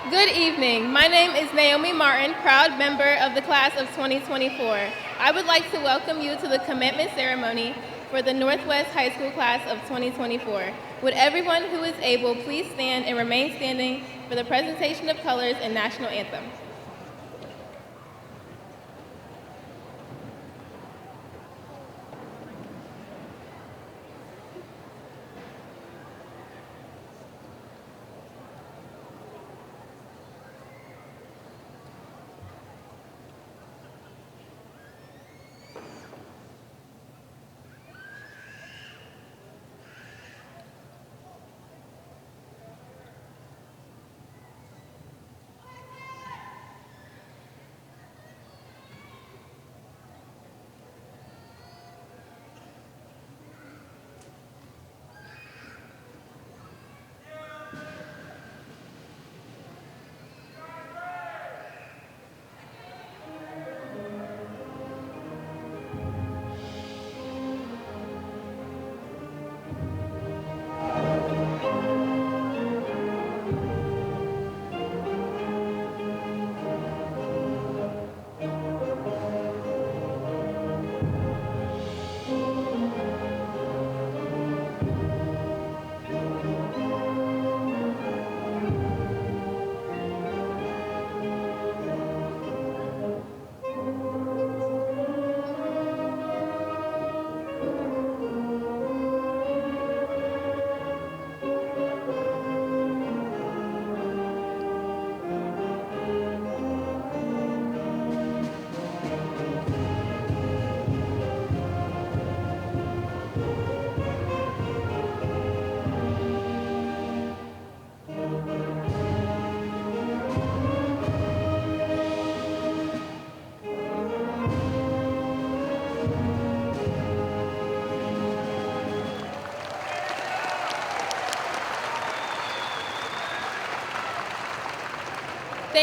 Good evening. My name is Naomi Martin, proud member of the class of 2024. I would like to welcome you to the commencement ceremony for the Northwest High School class of 2024. Would everyone who is able please stand and remain standing for the presentation of colors and national anthem.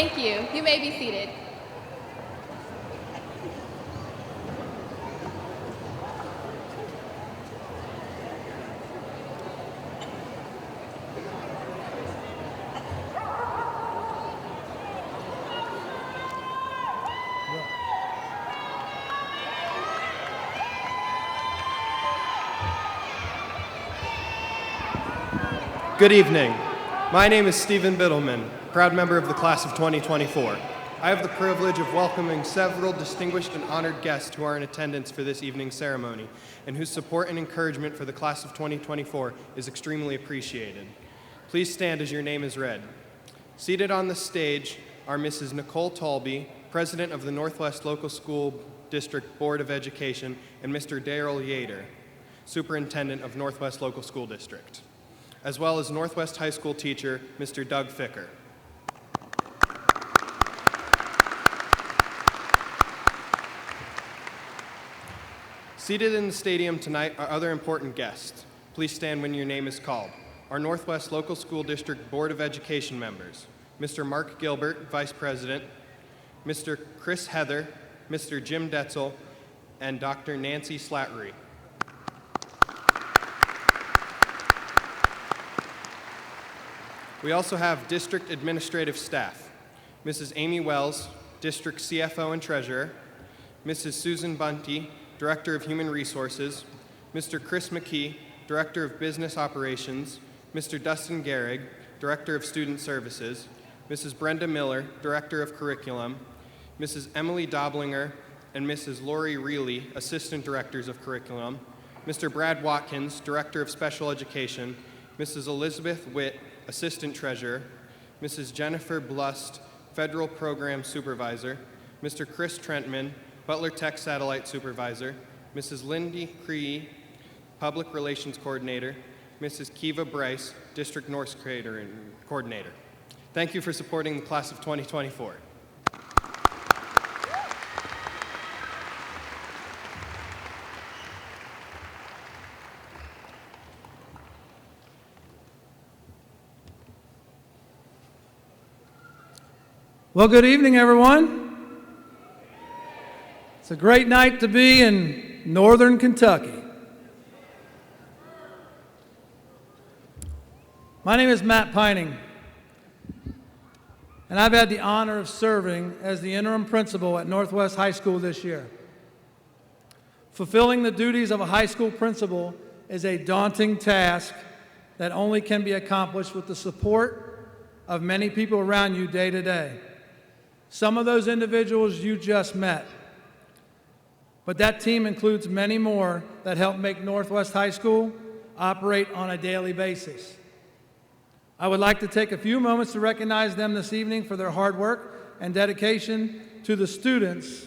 Thank you. You may be seated. Good evening. My name is Stephen Biddleman, proud member of the class of 2024. I have the privilege of welcoming several distinguished and honored guests who are in attendance for this evening's ceremony and whose support and encouragement for the class of 2024 is extremely appreciated. Please stand as your name is read. Seated on the stage are Mrs. Nicole Talby, President of the Northwest Local School District Board of Education, and Mr. Darrell Yater, Superintendent of Northwest Local School District, as well as Northwest High School teacher, Mr. Doug Ficker. Seated in the stadium tonight are other important guests. Please stand when your name is called. Our Northwest Local School District Board of Education members, Mr. Mark Gilbert, Vice President, Mr. Chris Heather, Mr. Jim Detzel, and Dr. Nancy Slattery. We also have district administrative staff, Mrs. Amy Wells, District CFO and Treasurer, Mrs. Susan Bunty, Director of Human Resources, Mr. Chris McKee, Director of Business Operations, Mr. Dustin Gehrig, Director of Student Services, Mrs. Brenda Miller, Director of Curriculum, Mrs. Emily Doblinger, and Mrs. Lori Reilly, Assistant Directors of Curriculum, Mr. Brad Watkins, Director of Special Education, Mrs. Elizabeth Witt, Assistant Treasurer, Mrs. Jennifer Blust, Federal Program Supervisor, Mr. Chris Trentman, Butler Tech Satellite Supervisor, Mrs. Lindy Cree, Public Relations Coordinator, Mrs. Kiva Bryce, District North Coordinator. Thank you for supporting the class of 2024. Well, good evening, everyone. It's a great night to be in northern Kentucky. My name is Matt Pining. and I've had the honor of serving as the interim principal at Northwest High School this year. Fulfilling the duties of a high school principal is a daunting task that only can be accomplished with the support of many people around you day to day. Some of those individuals you just met, but that team includes many more that help make Northwest High School operate on a daily basis. I would like to take a few moments to recognize them this evening for their hard work and dedication to the students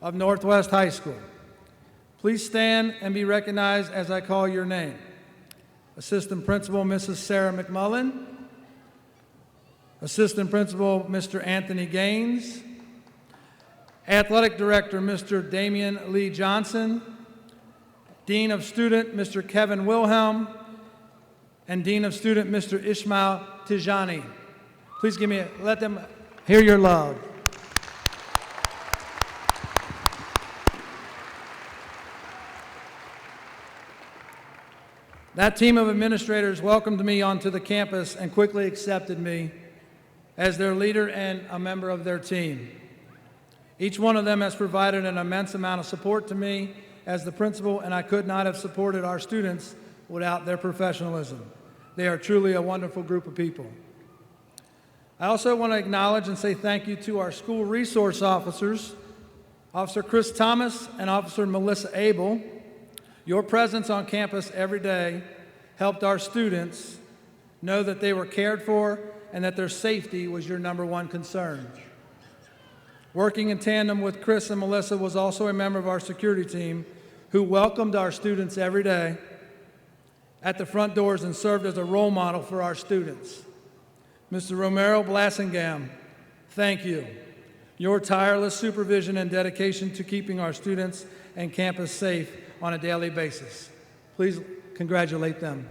of Northwest High School. Please stand and be recognized as I call your name. Assistant Principal, Mrs. Sarah McMullen. Assistant Principal, Mr. Anthony Gaines. Athletic Director, Mr. Damian Lee Johnson. Dean of Student, Mr. Kevin Wilhelm. And Dean of Student, Mr. Ishmael Tijani. Please let them hear your love. That team of administrators welcomed me onto the campus and quickly accepted me as their leader and a member of their team. Each one of them has provided an immense amount of support to me as the principal, and I could not have supported our students without their professionalism. They are truly a wonderful group of people. I also want to acknowledge and say thank you to our school resource officers, Officer Chris Thomas and Officer Melissa Abel. Your presence on campus every day helped our students know that they were cared for and that their safety was your number one concern. Working in tandem with Chris and Melissa was also a member of our security team who welcomed our students every day at the front doors and served as a role model for our students. Mr. Romero Blasingam, thank you. Your tireless supervision and dedication to keeping our students and campus safe on a daily basis. Please congratulate them.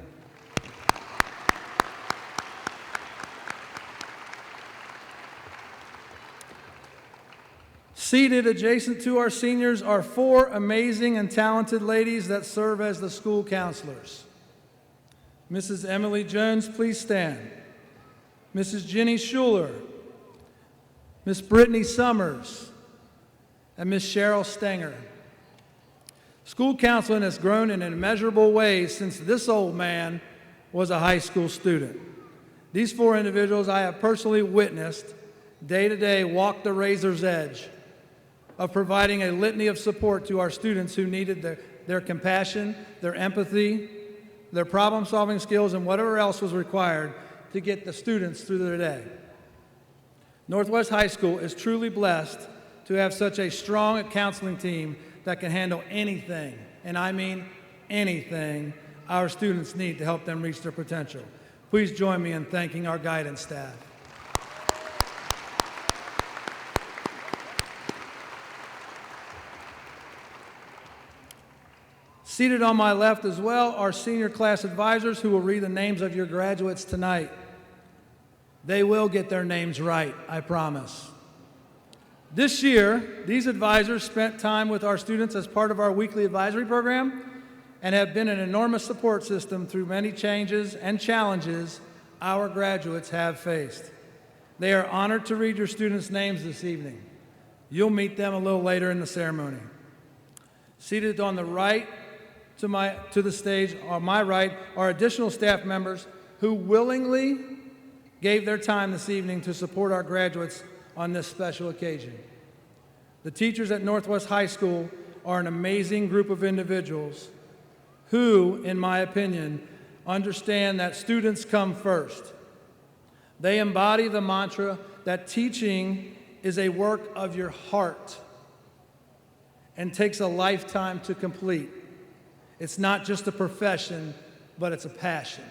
Seated adjacent to our seniors are 4 amazing and talented ladies that serve as the school counselors. Mrs. Emily Jones, please stand. Mrs. Jenny Schuler, Miss Brittany Summers, and Miss Cheryl Stenger. School counseling has grown in immeasurable ways since this old man was a high school student. These 4 individuals I have personally witnessed day to day walk the razor's edge of providing a litany of support to our students who needed their compassion, their empathy, their problem-solving skills, and whatever else was required to get the students through their day. Northwest High School is truly blessed to have such a strong counseling team that can handle anything, and I mean anything, our students need to help them reach their potential. Please join me in thanking our guidance staff. Seated on my left as well are senior class advisors who will read the names of your graduates tonight. They will get their names right, I promise. This year, these advisors spent time with our students as part of our weekly advisory program and have been an enormous support system through many changes and challenges our graduates have faced. They are honored to read your students' names this evening. You'll meet them a little later in the ceremony. Seated on the right to the stage on my right are additional staff members who willingly gave their time this evening to support our graduates on this special occasion. The teachers at Northwest High School are an amazing group of individuals who, in my opinion, understand that students come first. They embody the mantra that teaching is a work of your heart and takes a lifetime to complete. It's not just a profession, but it's a passion.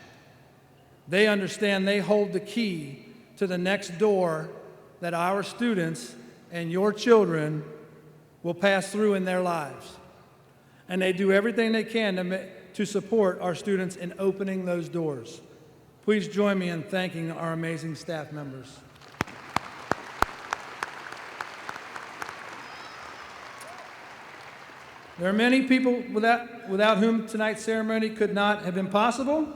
They understand they hold the key to the next door that our students and your children will pass through in their lives. And they do everything they can to support our students in opening those doors. Please join me in thanking our amazing staff members. There are many people without whom tonight's ceremony could not have been possible.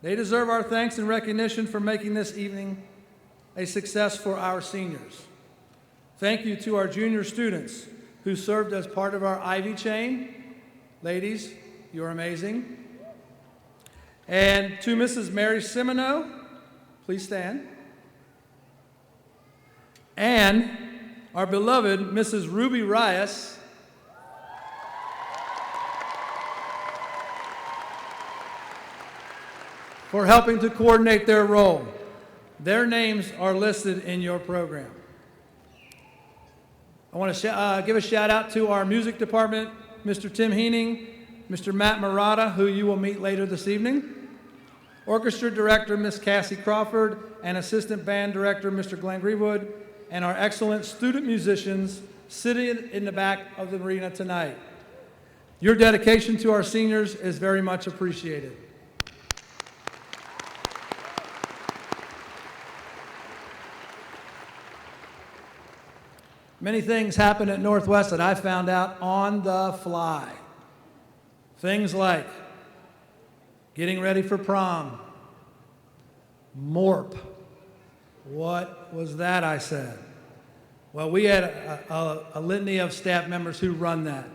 They deserve our thanks and recognition for making this evening a success for our seniors. Thank you to our junior students who served as part of our Ivy chain. Ladies, you're amazing. And to Mrs. Mary Simoneau, please stand. And our beloved Mrs. Ruby Rias, for helping to coordinate their role. Their names are listed in your program. I want to give a shout out to our music department, Mr. Tim Heening, Mr. Matt Murata, who you will meet later this evening, orchestra director, Miss Cassie Crawford, and assistant band director, Mr. Glenn Greenwood, and our excellent student musicians sitting in the back of the arena tonight. Your dedication to our seniors is very much appreciated. Many things happen at Northwest that I found out on the fly. Things like getting ready for prom, MORP. What was that, I said? Well, we had a litany of staff members who run that,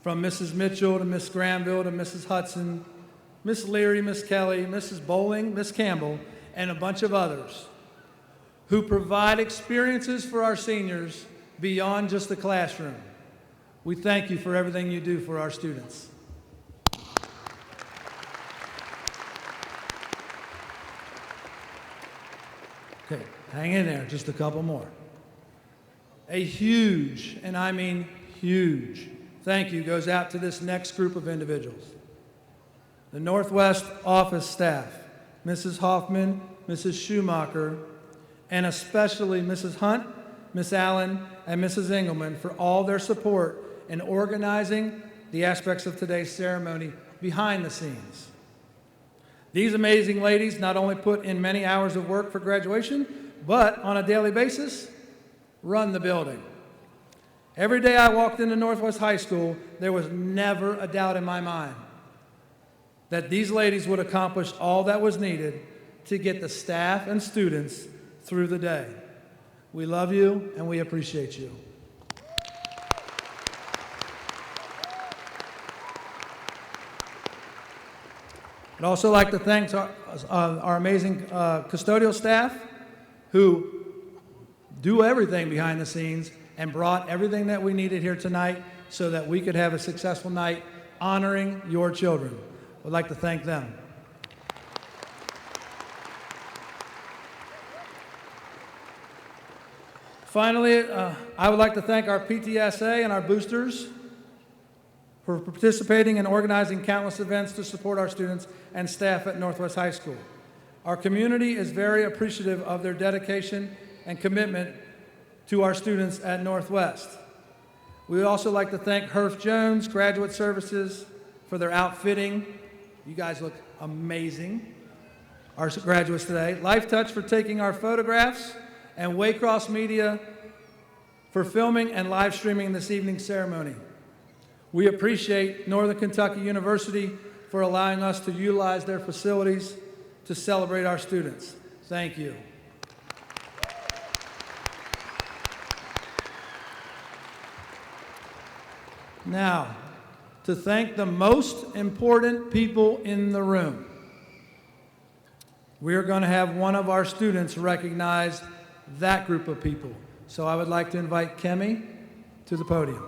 from Mrs. Mitchell to Miss Granville to Mrs. Hudson, Miss Leary, Miss Kelly, Mrs. Bowling, Miss Campbell, and a bunch of others who provide experiences for our seniors beyond just the classroom. We thank you for everything you do for our students. Okay, hang in there, just a couple more. A huge, and I mean huge, thank you goes out to this next group of individuals. The Northwest office staff, Mrs. Hoffman, Mrs. Schumacher, and especially Mrs. Hunt, Miss Allen, and Mrs. Engelman for all their support in organizing the aspects of today's ceremony behind the scenes. These amazing ladies not only put in many hours of work for graduation, but on a daily basis, run the building. Every day I walked into Northwest High School, there was never a doubt in my mind that these ladies would accomplish all that was needed to get the staff and students through the day. We love you and we appreciate you. I'd also like to thank our amazing custodial staff who do everything behind the scenes and brought everything that we needed here tonight so that we could have a successful night honoring your children. I'd like to thank them. Finally, I would like to thank our PTSA and our boosters for participating and organizing countless events to support our students and staff at Northwest High School. Our community is very appreciative of their dedication and commitment to our students at Northwest. We would also like to thank Herff Jones Graduate Services for their outfitting. You guys look amazing, our graduates today. Life Touch for taking our photographs, and Waycross Media for filming and live streaming this evening's ceremony. We appreciate Northern Kentucky University for allowing us to utilize their facilities to celebrate our students. Thank you. Now, to thank the most important people in the room, we are going to have one of our students recognize that group of people. So I would like to invite Kemi to the podium.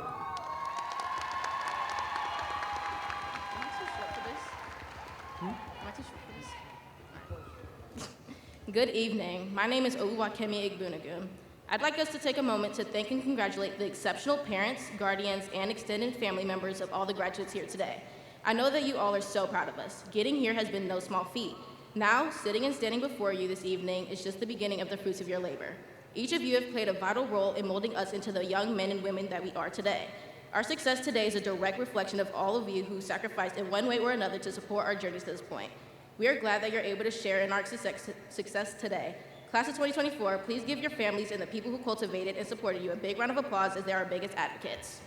Good evening. My name is Oluwakemi Igbunagun. I'd like us to take a moment to thank and congratulate the exceptional parents, guardians, and extended family members of all the graduates here today. I know that you all are so proud of us. Getting here has been no small feat. Now, sitting and standing before you this evening is just the beginning of the fruits of your labor. Each of you have played a vital role in molding us into the young men and women that we are today. Our success today is a direct reflection of all of you who sacrificed in one way or another to support our journeys to this point. We are glad that you're able to share in our success today. Class of 2024, please give your families and the people who cultivated and supported you a big round of applause as they're our biggest advocates.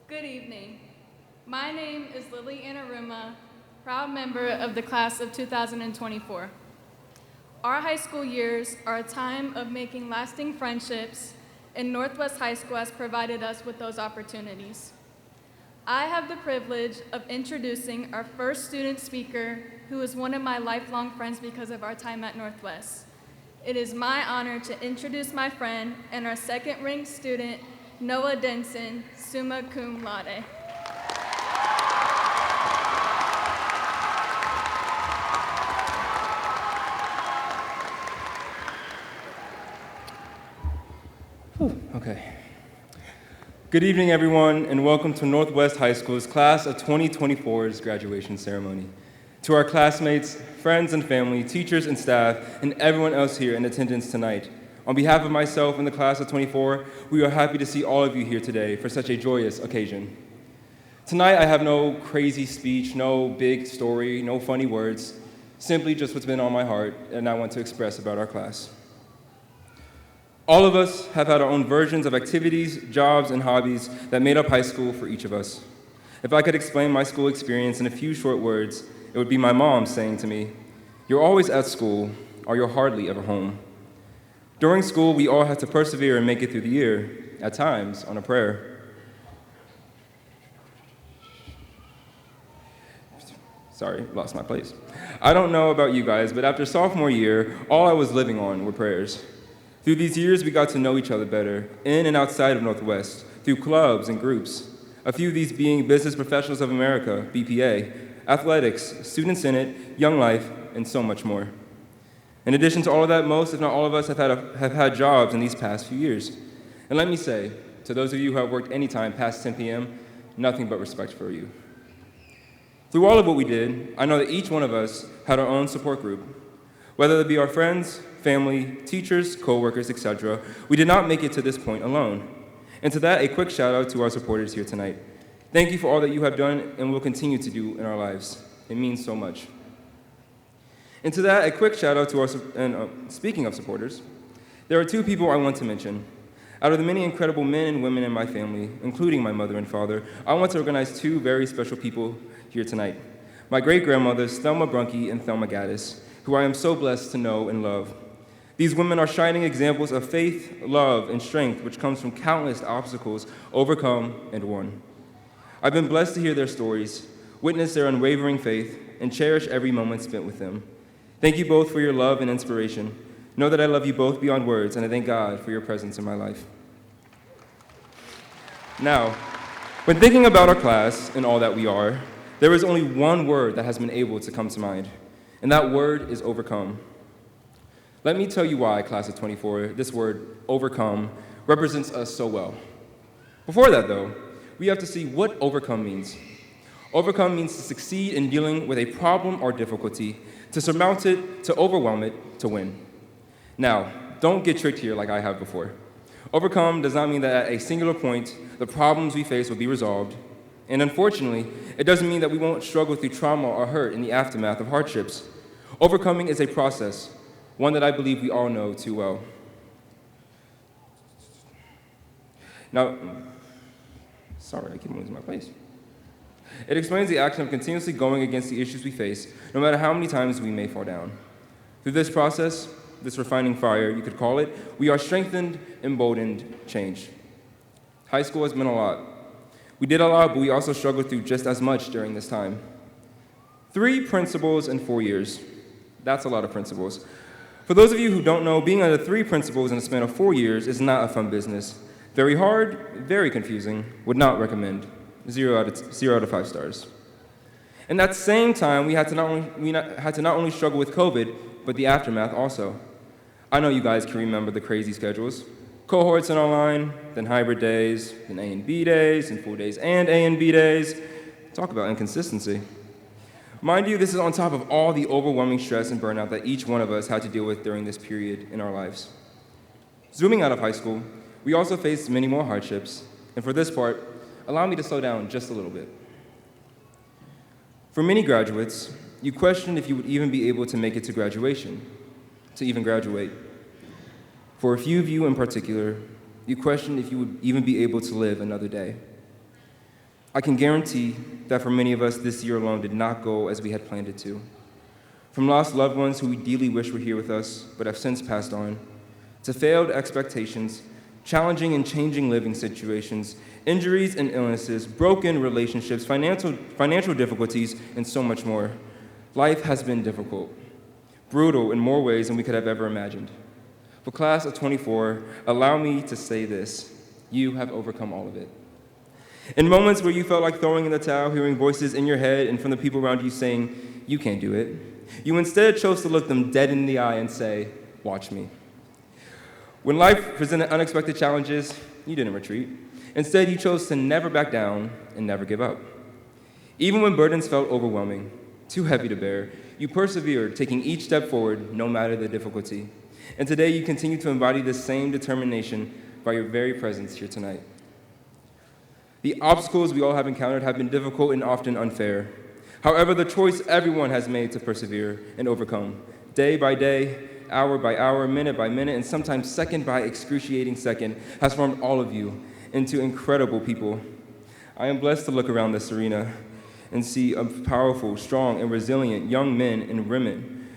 Good evening. My name is Lily Anaruma, proud member of the class of 2024. Our high school years are a time of making lasting friendships, and Northwest High School has provided us with those opportunities. I have the privilege of introducing our first student speaker, who is one of my lifelong friends because of our time at Northwest. It is my honor to introduce my friend and our second-ranked student, Noah Denson, summa cum laude. Okay. Good evening, everyone, and welcome to Northwest High School's Class of 2024's graduation ceremony. To our classmates, friends and family, teachers and staff, and everyone else here in attendance tonight, on behalf of myself and the Class of 24, we are happy to see all of you here today for such a joyous occasion. Tonight, I have no crazy speech, no big story, no funny words, simply just what's been on my heart and I want to express about our class. All of us have had our own versions of activities, jobs, and hobbies that made up high school for each of us. If I could explain my school experience in a few short words, it would be my mom saying to me, "You're always at school, or you're hardly ever home." During school, we all had to persevere and make it through the year, at times on a prayer. Sorry, lost my place. I don't know about you guys, but after sophomore year, all I was living on were prayers. Through these years, we got to know each other better, in and outside of Northwest, through clubs and groups. A few of these being Business Professionals of America, BPA, athletics, Student Senate, Young Life, and so much more. In addition to all of that, most, if not all of us, have had jobs in these past few years. And let me say, to those of you who have worked any time past 10 p.m., nothing but respect for you. Through all of what we did, I know that each one of us had our own support group. Whether it be our friends, family, teachers, co-workers, etc., we did not make it to this point alone. And to that, a quick shout out to our supporters here tonight. Thank you for all that you have done and will continue to do in our lives. It means so much. And to that, a quick shout out to speaking of supporters, there are two people I want to mention. Out of the many incredible men and women in my family, including my mother and father, I want to recognize two very special people here tonight. My great-grandmothers, Thelma Brunke and Thelma Gaddis, who I am so blessed to know and love. These women are shining examples of faith, love, and strength which comes from countless obstacles overcome and won. I've been blessed to hear their stories, witness their unwavering faith, and cherish every moment spent with them. Thank you both for your love and inspiration. Know that I love you both beyond words, and I thank God for your presence in my life. Now, when thinking about our class and all that we are, there is only one word that has been able to come to mind, and that word is overcome. Let me tell you why, Class of 24, this word, overcome, represents us so well. Before that, though, we have to see what overcome means. Overcome means to succeed in dealing with a problem or difficulty, to surmount it, to overwhelm it, to win. Now, don't get tricked here like I have before. Overcome does not mean that at a singular point, the problems we face will be resolved. And unfortunately, it doesn't mean that we won't struggle through trauma or hurt in the aftermath of hardships. Overcoming is a process, one that I believe we all know too well. Now, sorry, I keep losing my place. It explains the action of continuously going against the issues we face, no matter how many times we may fall down. Through this process, this refining fire, you could call it, we are strengthened, emboldened, changed. High school has been a lot. We did a lot, but we also struggled through just as much during this time. 3 principals in 4 years. That's a lot of principals. For those of you who don't know, being under 3 principals in a span of 4 years is not a fun business. Very hard, very confusing, would not recommend. 0 out of 5 stars. In that same time, we had to not only struggle with COVID, but the aftermath also. I know you guys can remember the crazy schedules. Cohorts and online, then hybrid days, then A and B days, and full days and A and B days. Talk about inconsistency. Mind you, this is on top of all the overwhelming stress and burnout that each one of us had to deal with during this period in our lives. Zooming out of high school, we also faced many more hardships, and for this part, allow me to slow down just a little bit. For many graduates, you questioned if you would even be able to make it to graduation, to even graduate. For a few of you in particular, you questioned if you would even be able to live another day. I can guarantee that for many of us, this year alone did not go as we had planned it to. From lost loved ones who we dearly wish were here with us, but have since passed on, to failed expectations, challenging and changing living situations, injuries and illnesses, broken relationships, financial difficulties, and so much more. Life has been difficult, brutal in more ways than we could have ever imagined. For class of 24, allow me to say this: you have overcome all of it. In moments where you felt like throwing in the towel, hearing voices in your head and from the people around you saying, "You can't do it," you instead chose to look them dead in the eye and say, "Watch me." When life presented unexpected challenges, you didn't retreat. Instead, you chose to never back down and never give up. Even when burdens felt overwhelming, too heavy to bear, you persevered, taking each step forward, no matter the difficulty. And today, you continue to embody this same determination by your very presence here tonight. The obstacles we all have encountered have been difficult and often unfair. However, the choice everyone has made to persevere and overcome, day by day, hour by hour, minute by minute, and sometimes second by excruciating second, has formed all of you into incredible people. I am blessed to look around this arena and see a powerful, strong, and resilient young men and women,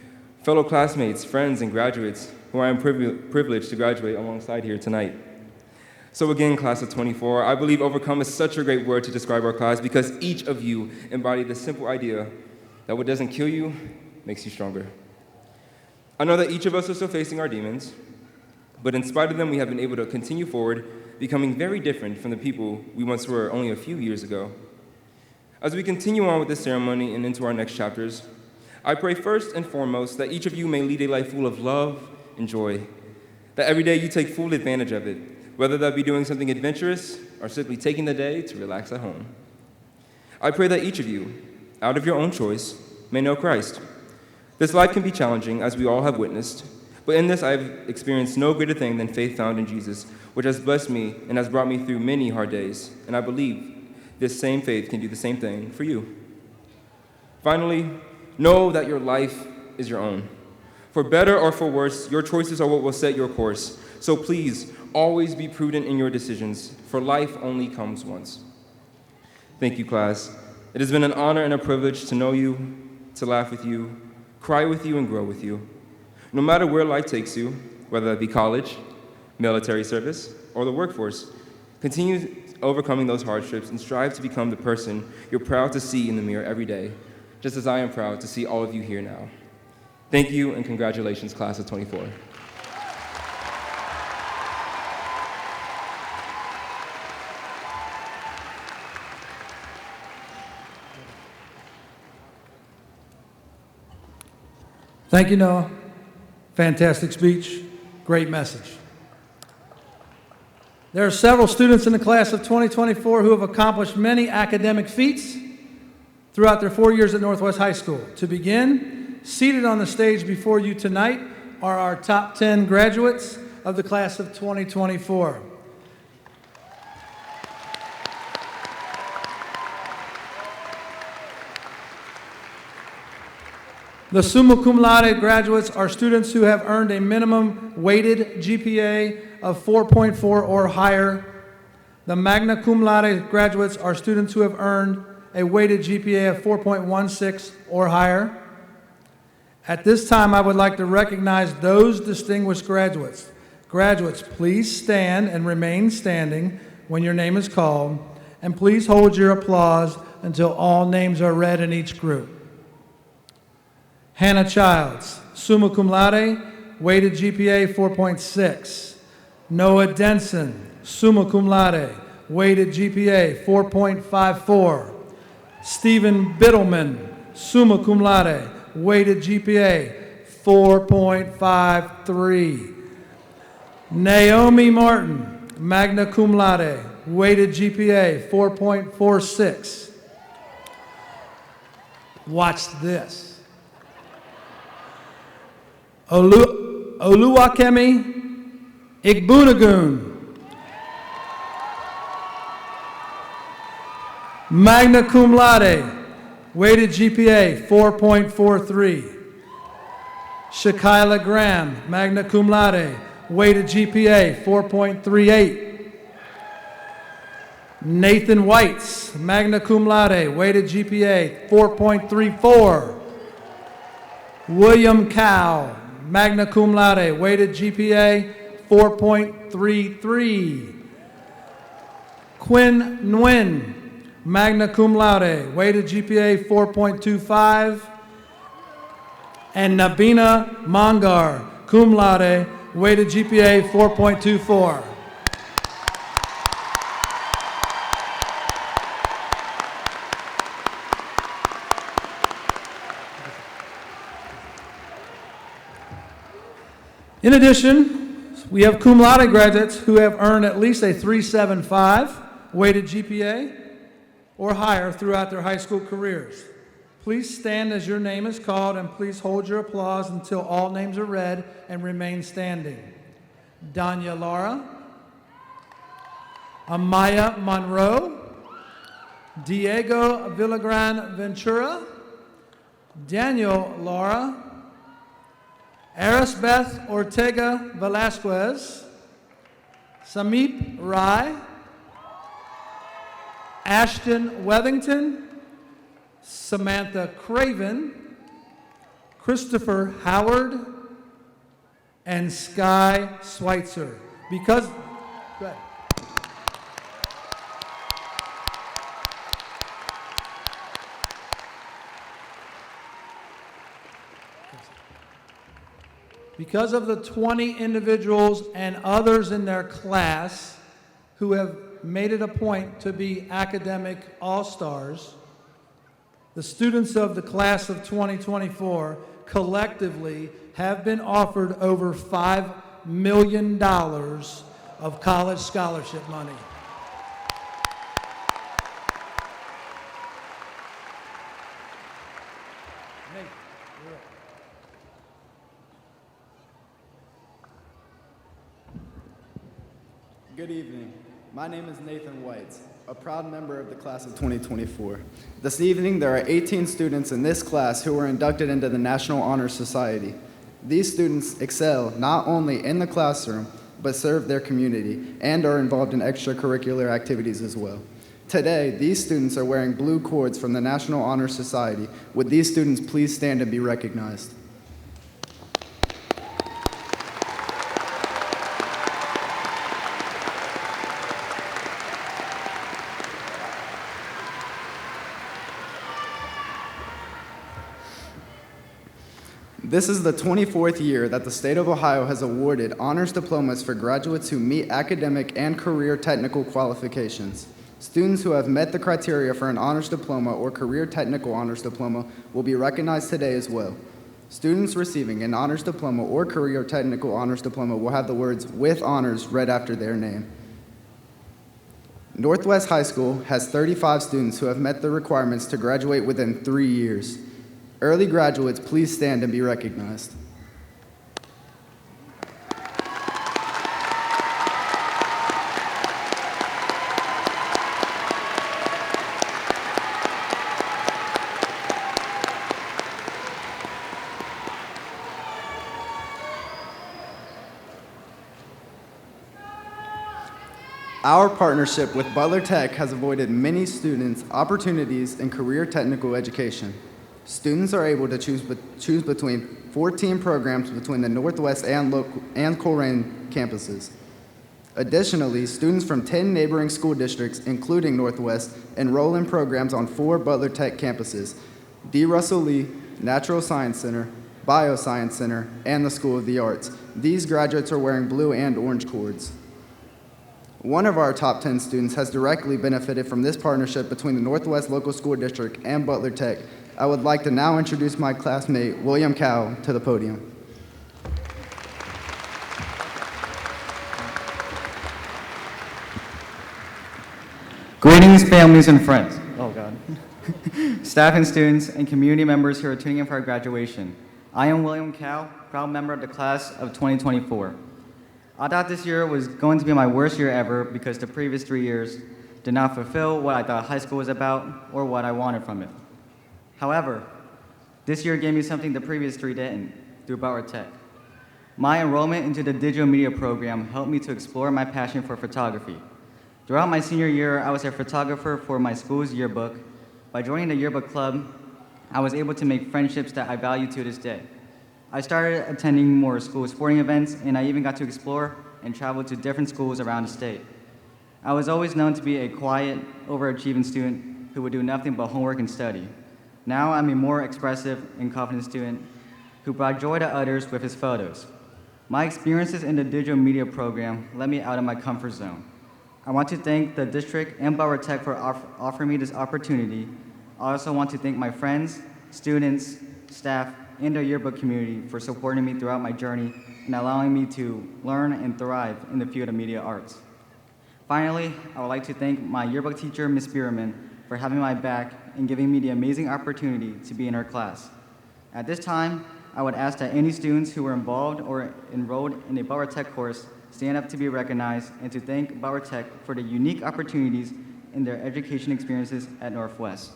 fellow classmates, friends, and graduates who I am privileged to graduate alongside here tonight. So again, class of 24, I believe overcome is such a great word to describe our class because each of you embody the simple idea that what doesn't kill you makes you stronger. I know that each of us are still facing our demons, but in spite of them, we have been able to continue forward, becoming very different from the people we once were only a few years ago. As we continue on with this ceremony and into our next chapters, I pray first and foremost that each of you may lead a life full of love and joy, that every day you take full advantage of it, whether that be doing something adventurous or simply taking the day to relax at home. I pray that each of you, out of your own choice, may know Christ. This life can be challenging, as we all have witnessed, but in this I have experienced no greater thing than faith found in Jesus, which has blessed me and has brought me through many hard days, and I believe this same faith can do the same thing for you. Finally, know that your life is your own. For better or for worse, your choices are what will set your course. So please, always be prudent in your decisions, for life only comes once. Thank you, class. It has been an honor and a privilege to know you, to laugh with you, cry with you, and grow with you. No matter where life takes you, whether that be college, military service, or the workforce, continue overcoming those hardships and strive to become the person you're proud to see in the mirror every day, just as I am proud to see all of you here now. Thank you, and congratulations, class of 24. Thank you, Noah. Fantastic speech, great message. There are several students in the class of 2024 who have accomplished many academic feats throughout their 4 years at Northwest High School. To begin, seated on the stage before you tonight are our top 10 graduates of the class of 2024. The summa cum laude graduates are students who have earned a minimum weighted GPA of 4.4 or higher. The magna cum laude graduates are students who have earned a weighted GPA of 4.16 or higher. At this time, I would like to recognize those distinguished graduates. Graduates, please stand and remain standing when your name is called, and please hold your applause until all names are read in each group. Hannah Childs, summa cum laude, weighted GPA 4.6. Noah Denson, summa cum laude, weighted GPA 4.54. Stephen Biddleman, summa cum laude, weighted GPA 4.53. Naomi Martin, magna cum laude, weighted GPA 4.46. Watch this. Oluwakemi Igbunagun, magna cum laude, weighted GPA 4.43. Shakila Graham, magna cum laude, weighted GPA 4.38. Nathan Whites, magna cum laude, weighted GPA 4.34. William Cow, magna cum laude, weighted GPA 4.33. Quinn Nguyen, magna cum laude, weighted GPA 4.25. And Nabina Mangar, cum laude, weighted GPA 4.24. In addition, we have cum laude graduates who have earned at least a 3.75 weighted GPA or higher throughout their high school careers. Please stand as your name is called, and please hold your applause until all names are read and remain standing. Danya Lara, Amaya Monroe, Diego Villagran Ventura, Daniel Lara, Arisbeth Ortega Velasquez, Samip Rai, Ashton Wethington, Samantha Craven, Christopher Howard, and Sky Schweitzer. Go ahead. Because of the 20 individuals and others in their class who have made it a point to be academic all-stars, the students of the class of 2024 collectively have been offered over $5 million of college scholarship money. Nate, you're up. Good evening. My name is Nathan White, a proud member of the class of 2024. This evening, there are 18 students in this class who were inducted into the National Honor Society. These students excel not only in the classroom, but serve their community and are involved in extracurricular activities as well. Today, these students are wearing blue cords from the National Honor Society. Would these students please stand and be recognized? This is the 24th year that the state of Ohio has awarded honors diplomas for graduates who meet academic and career technical qualifications. Students who have met the criteria for an honors diploma or career technical honors diploma will be recognized today as well. Students receiving an honors diploma or career technical honors diploma will have the words "with honors" read after their name. Northwest High School has 35 students who have met the requirements to graduate within 3 years. Early graduates, please stand and be recognized. Our partnership with Butler Tech has avoided many students opportunities in career technical education. Students are able to choose between 14 programs between the Northwest and Colerain campuses. Additionally, students from 10 neighboring school districts, including Northwest, enroll in programs on 4 Butler Tech campuses: D. Russell Lee, Natural Science Center, Bioscience Center, and the School of the Arts. These graduates are wearing blue and orange cords. One of our top 10 students has directly benefited from this partnership between the Northwest Local School District and Butler Tech. I would like to now introduce my classmate, William Cow, to the podium. Greetings, families and friends. Oh, God. Staff and students and community members who are tuning in for our graduation. I am William Cow, proud member of the class of 2024. I thought this year was going to be my worst year ever because the previous 3 years did not fulfill what I thought high school was about or what I wanted from it. However, this year gave me something the previous 3 didn't, through Butler Tech. My enrollment into the digital media program helped me to explore my passion for photography. Throughout my senior year, I was a photographer for my school's yearbook. By joining the yearbook club, I was able to make friendships that I value to this day. I started attending more school sporting events, and I even got to explore and travel to different schools around the state. I was always known to be a quiet, overachieving student who would do nothing but homework and study. Now I'm a more expressive and confident student who brought joy to others with his photos. My experiences in the digital media program led me out of my comfort zone. I want to thank the district and Butler Tech for offering me this opportunity. I also want to thank my friends, students, staff, and the yearbook community for supporting me throughout my journey and allowing me to learn and thrive in the field of media arts. Finally, I would like to thank my yearbook teacher, Ms. Bierman, for having my back and giving me the amazing opportunity to be in her class. At this time, I would ask that any students who were involved or enrolled in a Butler Tech course stand up to be recognized and to thank Butler Tech for the unique opportunities in their education experiences at Northwest.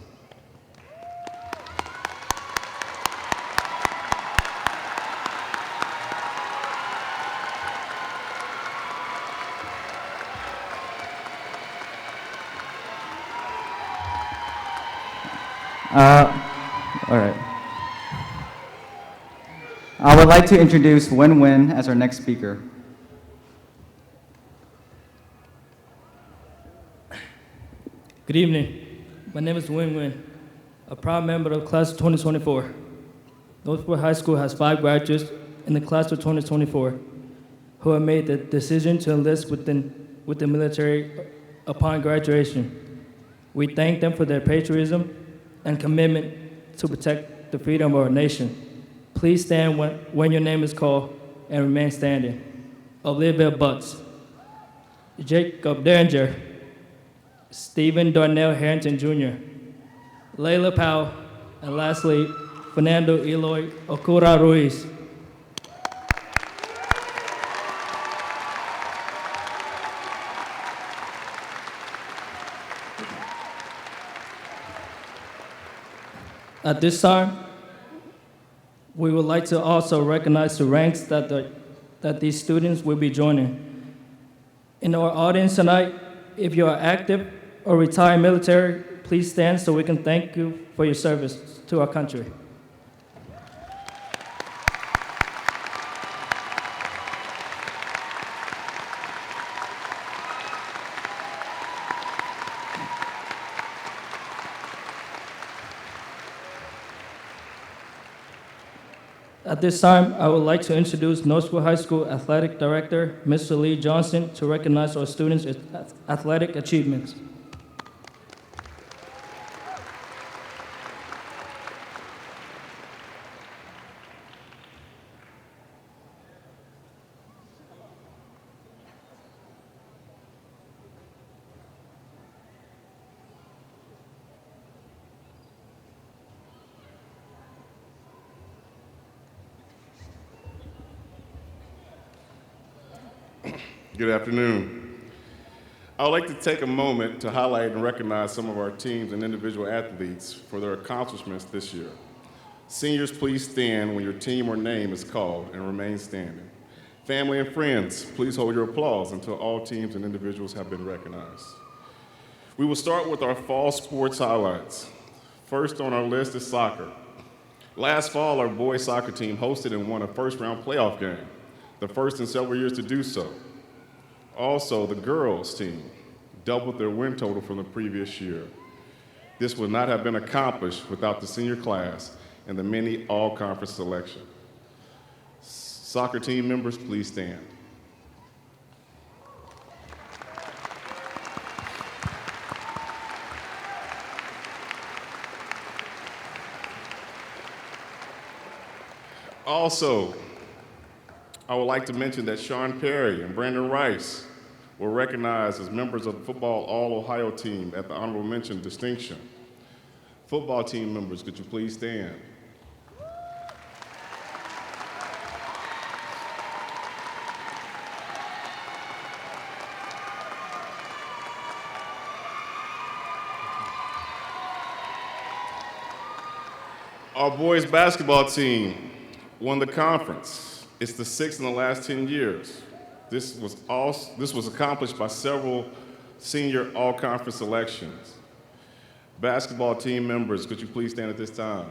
All right. I would like to introduce Win Win as our next speaker. Good evening. My name is Win Win, a proud member of class of 2024. Northwood High School has 5 graduates in the class of 2024 who have made the decision to enlist with the military upon graduation. We thank them for their patriotism and commitment to protect the freedom of our nation. Please stand when your name is called and remain standing. Olivia Butts, Jacob Derringer, Stephen Darnell Harrington Jr., Layla Powell, and lastly, Fernando Eloy Okura Ruiz. At this time, we would like to also recognize the ranks that these students will be joining. In our audience tonight, if you are active or retired military, please stand so we can thank you for your service to our country. At this time, I would like to introduce Northwood High School Athletic Director, Mr. Lee Johnson, to recognize our students' athletic achievements. Good afternoon. I would like to take a moment to highlight and recognize some of our teams and individual athletes for their accomplishments this year. Seniors, please stand when your team or name is called and remain standing. Family and friends, please hold your applause until all teams and individuals have been recognized. We will start with our fall sports highlights. First on our list is soccer. Last fall, our boys soccer team hosted and won a first-round playoff game, the first in several years to do so. Also, the girls team doubled their win total from the previous year. This would not have been accomplished without the senior class and the many all-conference selection. Soccer team members, please stand. Also, I would like to mention that Sean Perry and Brandon Rice were recognized as members of the Football All-Ohio team at the Honorable Mention distinction. Football team members, could you please stand? Our boys basketball team won the conference. It's the 6th in the last 10 years. This was accomplished by several senior all-conference selections. Basketball team members, could you please stand at this time?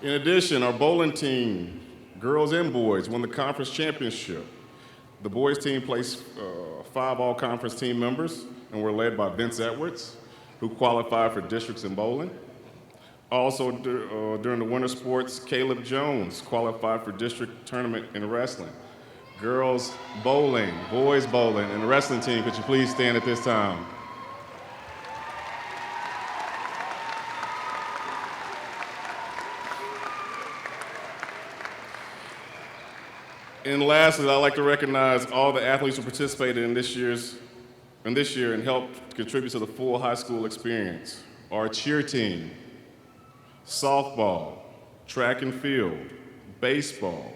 In addition, our bowling team, girls and boys, won the conference championship. The boys team placed 5 all-conference team members and were led by Vince Edwards, who qualified for districts in bowling. Also, during the winter sports, Caleb Jones qualified for district tournament in wrestling. Girls bowling, boys bowling, and the wrestling team, could you please stand at this time? And lastly, I'd like to recognize all the athletes who participated in this year and helped contribute to the full high school experience. Our cheer team, softball, track and field, baseball,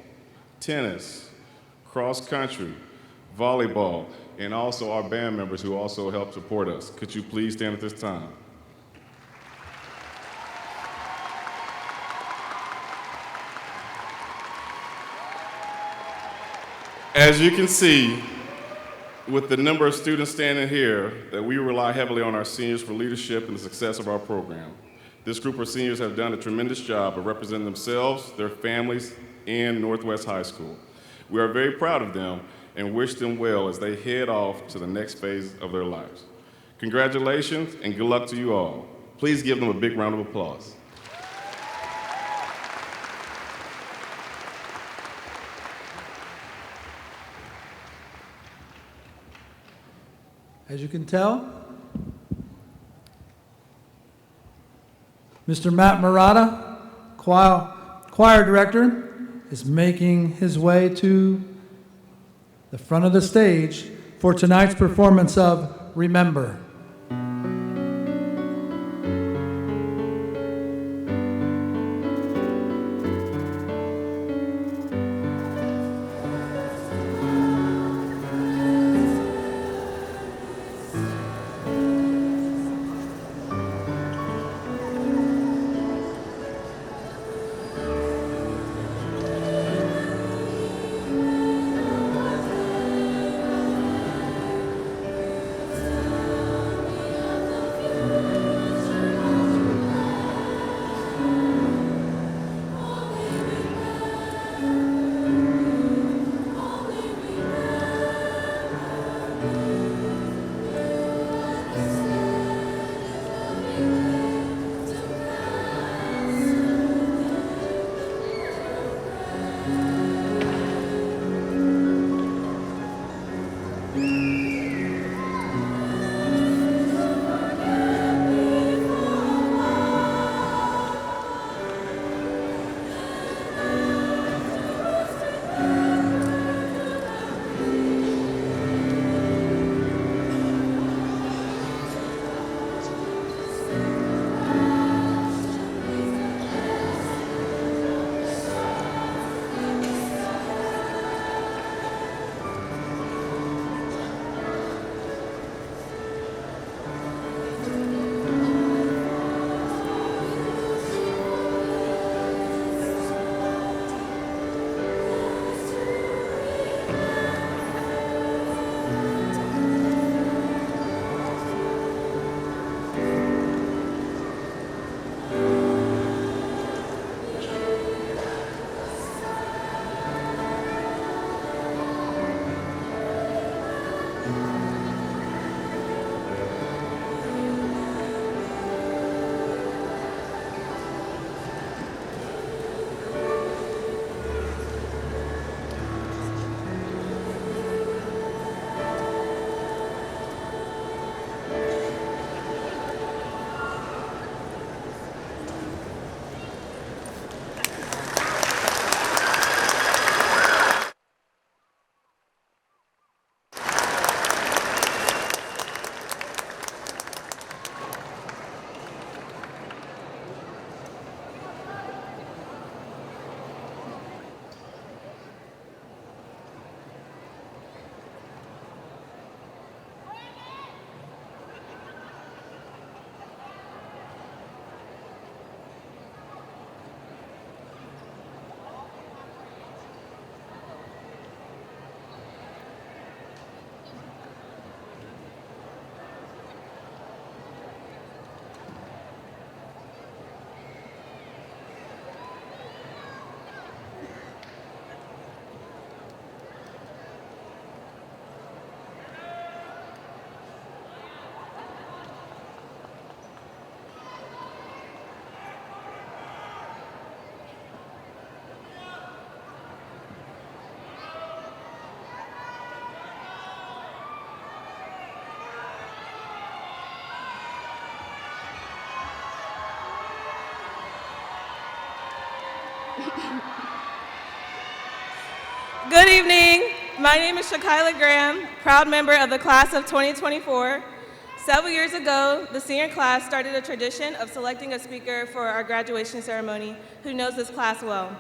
tennis, cross country, volleyball, and also our band members who also helped support us. Could you please stand at this time? As you can see, with the number of students standing here, that we rely heavily on our seniors for leadership and the success of our program. This group of seniors have done a tremendous job of representing themselves, their families, and Northwest High School. We are very proud of them and wish them well as they head off to the next phase of their lives. Congratulations and good luck to you all. Please give them a big round of applause. As you can tell, Mr. Matt Murata, choir director, is making his way to the front of the stage for tonight's performance of Remember. Good evening. My name is Shakila Graham, proud member of the class of 2024. Several years ago, the senior class started a tradition of selecting a speaker for our graduation ceremony who knows this class well,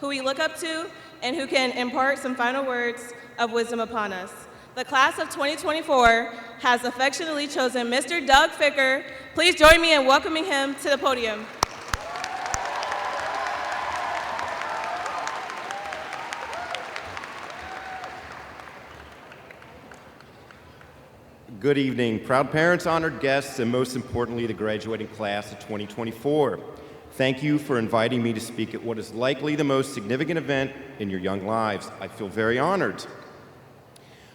who we look up to, and who can impart some final words of wisdom upon us. The class of 2024 has affectionately chosen Mr. Doug Ficker. Please join me in welcoming him to the podium. Good evening, proud parents, honored guests, and most importantly, the graduating class of 2024. Thank you for inviting me to speak at what is likely the most significant event in your young lives. I feel very honored.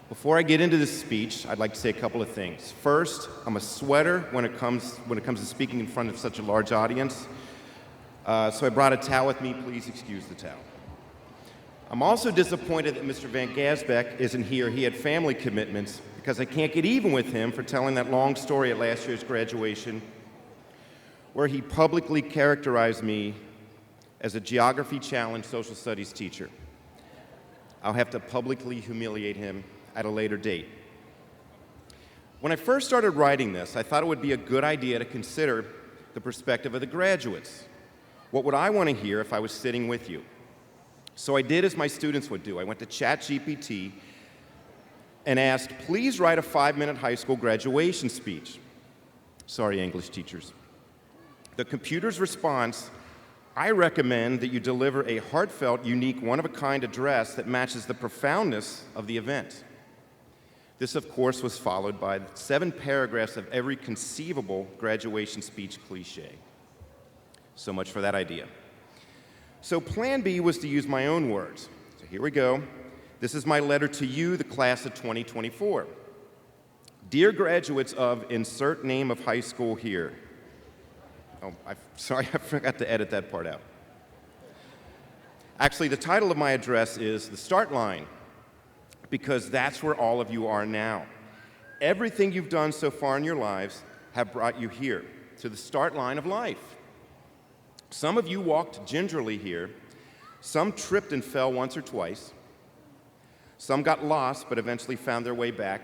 Before I get into this speech, I'd like to say a couple of things. First, I'm a sweater when it comes to speaking in front of such a large audience. So I brought a towel with me. Please excuse the towel. I'm also disappointed that Mr. Van Gasbeck isn't here. He had family commitments because I can't get even with him for telling that long story at last year's graduation where he publicly characterized me as a geography-challenged social studies teacher. I'll have to publicly humiliate him at a later date. When I first started writing this, I thought it would be a good idea to consider the perspective of the graduates. What would I want to hear if I was sitting with you? So I did as my students would do. I went to ChatGPT and asked, please write a 5-minute high school graduation speech. Sorry, English teachers. The computer's response, I recommend that you deliver a heartfelt, unique, one-of-a-kind address that matches the profoundness of the event. This, of course, was followed by 7 paragraphs of every conceivable graduation speech cliche. So much for that idea. So plan B was to use my own words. So here we go. This is my letter to you, the class of 2024. Dear graduates of insert name of high school here. Oh, sorry, I forgot to edit that part out. Actually, the title of my address is The Start Line, because that's where all of you are now. Everything you've done so far in your lives have brought you here, to the start line of life. Some of you walked gingerly here. Some tripped and fell once or twice. Some got lost but eventually found their way back,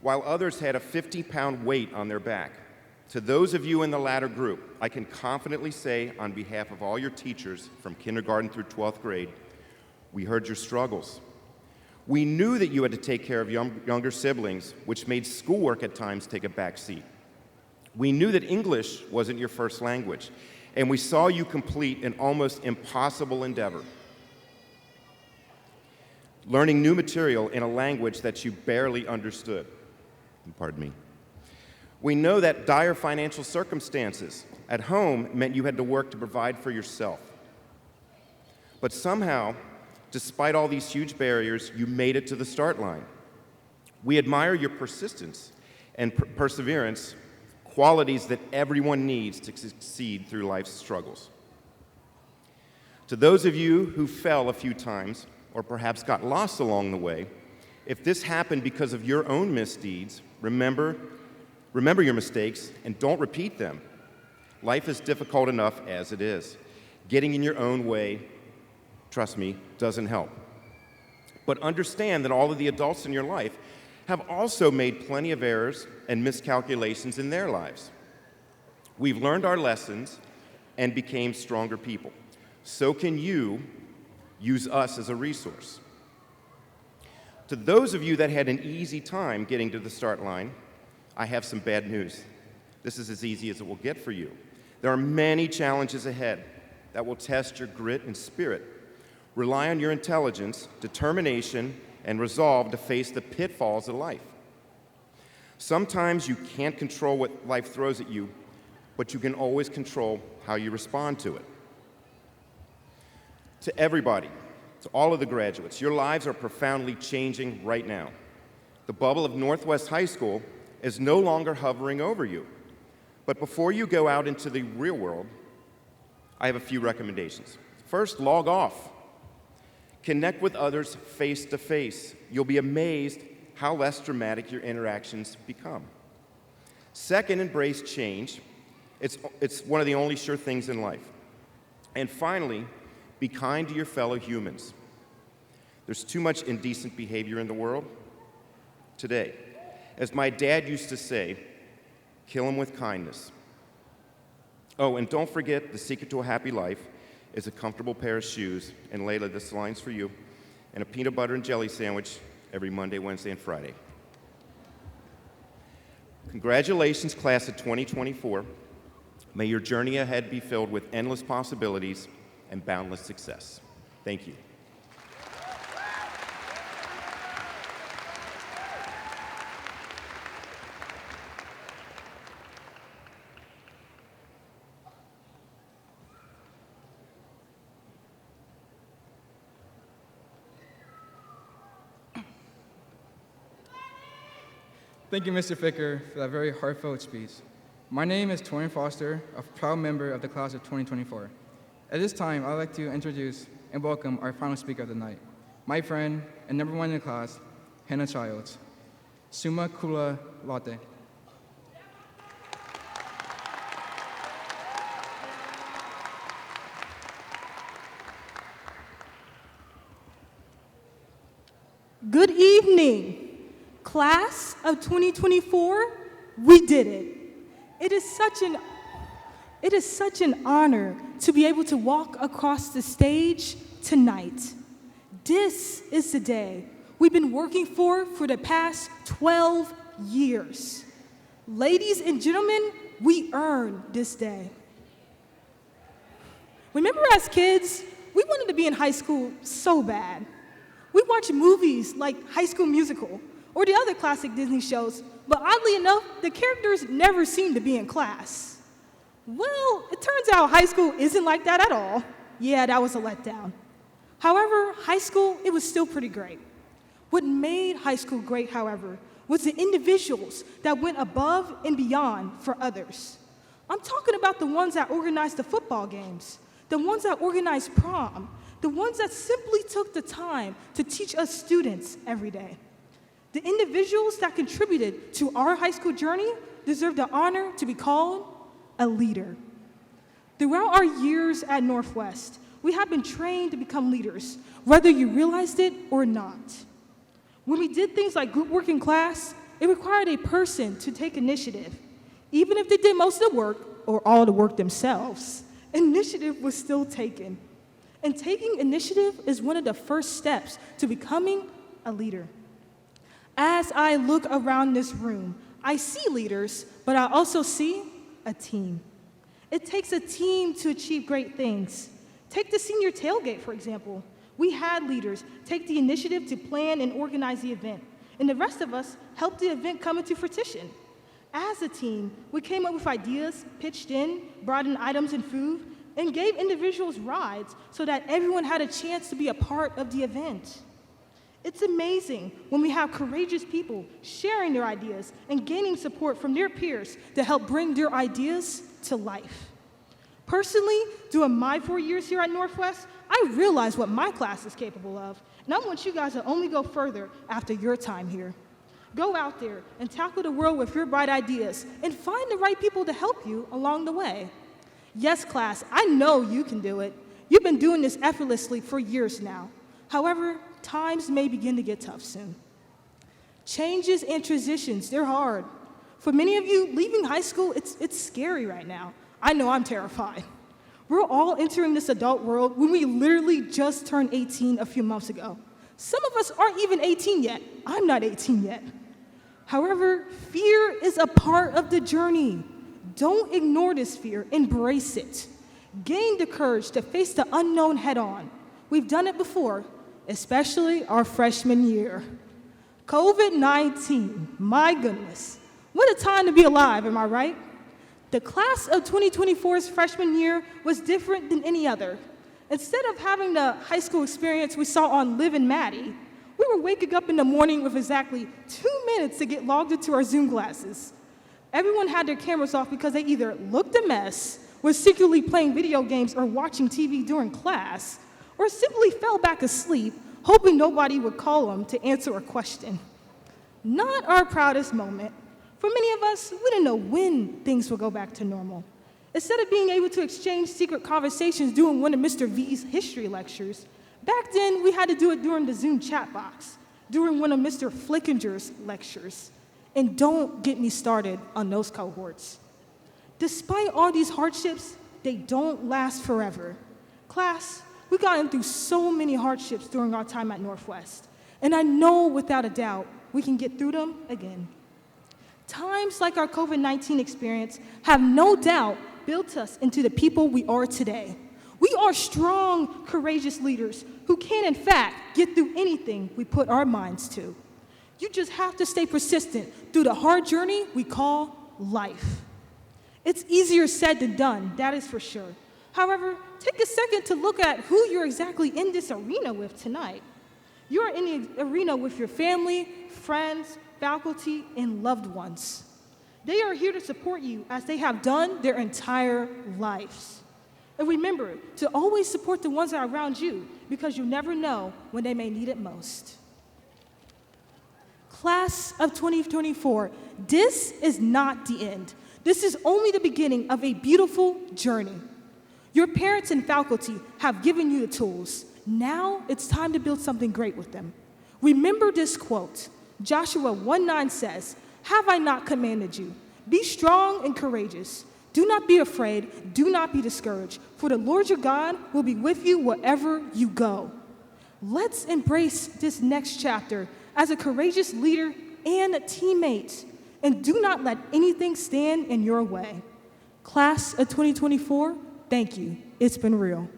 while others had a 50-pound weight on their back. To those of you in the latter group, I can confidently say on behalf of all your teachers from kindergarten through 12th grade, we heard your struggles. We knew that you had to take care of younger siblings, which made schoolwork at times take a back seat. We knew that English wasn't your first language, and we saw you complete an almost impossible endeavor. Learning new material in a language that you barely understood. Pardon me. We know that dire financial circumstances at home meant you had to work to provide for yourself. But somehow, despite all these huge barriers, you made it to the start line. We admire your persistence and perseverance, qualities that everyone needs to succeed through life's struggles. To those of you who fell a few times, or perhaps got lost along the way, if this happened because of your own misdeeds, remember your mistakes and don't repeat them. Life is difficult enough as it is. Getting in your own way, trust me, doesn't help. But understand that all of the adults in your life have also made plenty of errors and miscalculations in their lives. We've learned our lessons and became stronger people. So can you use us as a resource. To those of you that had an easy time getting to the start line, I have some bad news. This is as easy as it will get for you. There are many challenges ahead that will test your grit and spirit. Rely on your intelligence, determination, and resolve to face the pitfalls of life. Sometimes you can't control what life throws at you, but you can always control how you respond to it. To everybody, to all of the graduates, your lives are profoundly changing right now. The bubble of Northwest High School is no longer hovering over you. But before you go out into the real world, I have a few recommendations. First, log off. Connect with others face to face. You'll be amazed how less dramatic your interactions become. Second, embrace change. It's one of the only sure things in life. And finally, Be kind to your fellow humans. There's too much indecent behavior in the world today. As my dad used to say, kill them with kindness. Oh, and don't forget the secret to a happy life is a comfortable pair of shoes. And Layla, this line's for you. And a peanut butter and jelly sandwich every Monday, Wednesday, and Friday. Congratulations, class of 2024. May your journey ahead be filled with endless possibilities and boundless success. Thank you. Thank you, Mr. Ficker, for that very heartfelt speech. My name is Torian Foster, a proud member of the class of 2024. At this time, I'd like to introduce and welcome our final speaker of the night, my friend and number one in the class, Hannah Childs. Summa cum laude. Good evening. Class of 2024, we did it. It is such an honor to be able to walk across the stage tonight. This is the day we've been working for the past 12 years. Ladies and gentlemen, we earned this day. Remember as kids, we wanted to be in high school so bad. We watched movies like High School Musical or the other classic Disney shows, but oddly enough, the characters never seemed to be in class. Well, it turns out high school isn't like that at all. Yeah, that was a letdown. However, high school, it was still pretty great. What made high school great, however, was the individuals that went above and beyond for others. I'm talking about the ones that organized the football games, the ones that organized prom, the ones that simply took the time to teach us students every day. The individuals that contributed to our high school journey deserve the honor to be called a leader. Throughout our years at Northwest, we have been trained to become leaders, whether you realized it or not. When we did things like group work in class, it required a person to take initiative. Even if they did most of the work or all the work themselves, initiative was still taken. And taking initiative is one of the first steps to becoming a leader. As I look around this room, I see leaders, but I also see a team. It takes a team to achieve great things. Take the senior tailgate, for example. We had leaders take the initiative to plan and organize the event, and the rest of us helped the event come into fruition. As a team, we came up with ideas, pitched in, brought in items and food, and gave individuals rides so that everyone had a chance to be a part of the event. It's amazing when we have courageous people sharing their ideas and gaining support from their peers to help bring their ideas to life. Personally, during my 4 years here at Northwest, I realized what my class is capable of, and I want you guys to only go further after your time here. Go out there and tackle the world with your bright ideas and find the right people to help you along the way. Yes, class, I know you can do it. You've been doing this effortlessly for years now. However, times may begin to get tough soon. Changes and transitions, they're hard. For many of you, leaving high school, it's scary right now. I know I'm terrified. We're all entering this adult world when we literally just turned 18 a few months ago. Some of us aren't even 18 yet. I'm not 18 yet. However, fear is a part of the journey. Don't ignore this fear, embrace it. Gain the courage to face the unknown head on. We've done it before, especially our freshman year. COVID-19, my goodness. What a time to be alive, am I right? The class of 2024's freshman year was different than any other. Instead of having the high school experience we saw on Liv and Maddie, we were waking up in the morning with exactly 2 minutes to get logged into our Zoom classes. Everyone had their cameras off because they either looked a mess, were secretly playing video games or watching TV during class, or simply fell back asleep, hoping nobody would call them to answer a question. Not our proudest moment. For many of us, we didn't know when things would go back to normal. Instead of being able to exchange secret conversations during one of Mr. V's history lectures, back then we had to do it during the Zoom chat box, during one of Mr. Flickinger's lectures. And don't get me started on those cohorts. Despite all these hardships, they don't last forever. Class, we gotten through so many hardships during our time at Northwest, and I know without a doubt we can get through them again. Times like our COVID-19 experience have no doubt built us into the people we are today. We are strong, courageous leaders who can, in fact, get through anything we put our minds to. You just have to stay persistent through the hard journey we call life. It's easier said than done, that is for sure. However, take a second to look at who you're exactly in this arena with tonight. You're in the arena with your family, friends, faculty, and loved ones. They are here to support you as they have done their entire lives. And remember to always support the ones that are around you because you never know when they may need it most. Class of 2024, this is not the end. This is only the beginning of a beautiful journey. Your parents and faculty have given you the tools. Now it's time to build something great with them. Remember this quote. Joshua 1:9 says, "Have I not commanded you? Be strong and courageous. Do not be afraid. Do not be discouraged. For the Lord your God will be with you wherever you go." Let's embrace this next chapter as a courageous leader and a teammate. And do not let anything stand in your way. Class of 2024, thank you. It's been real.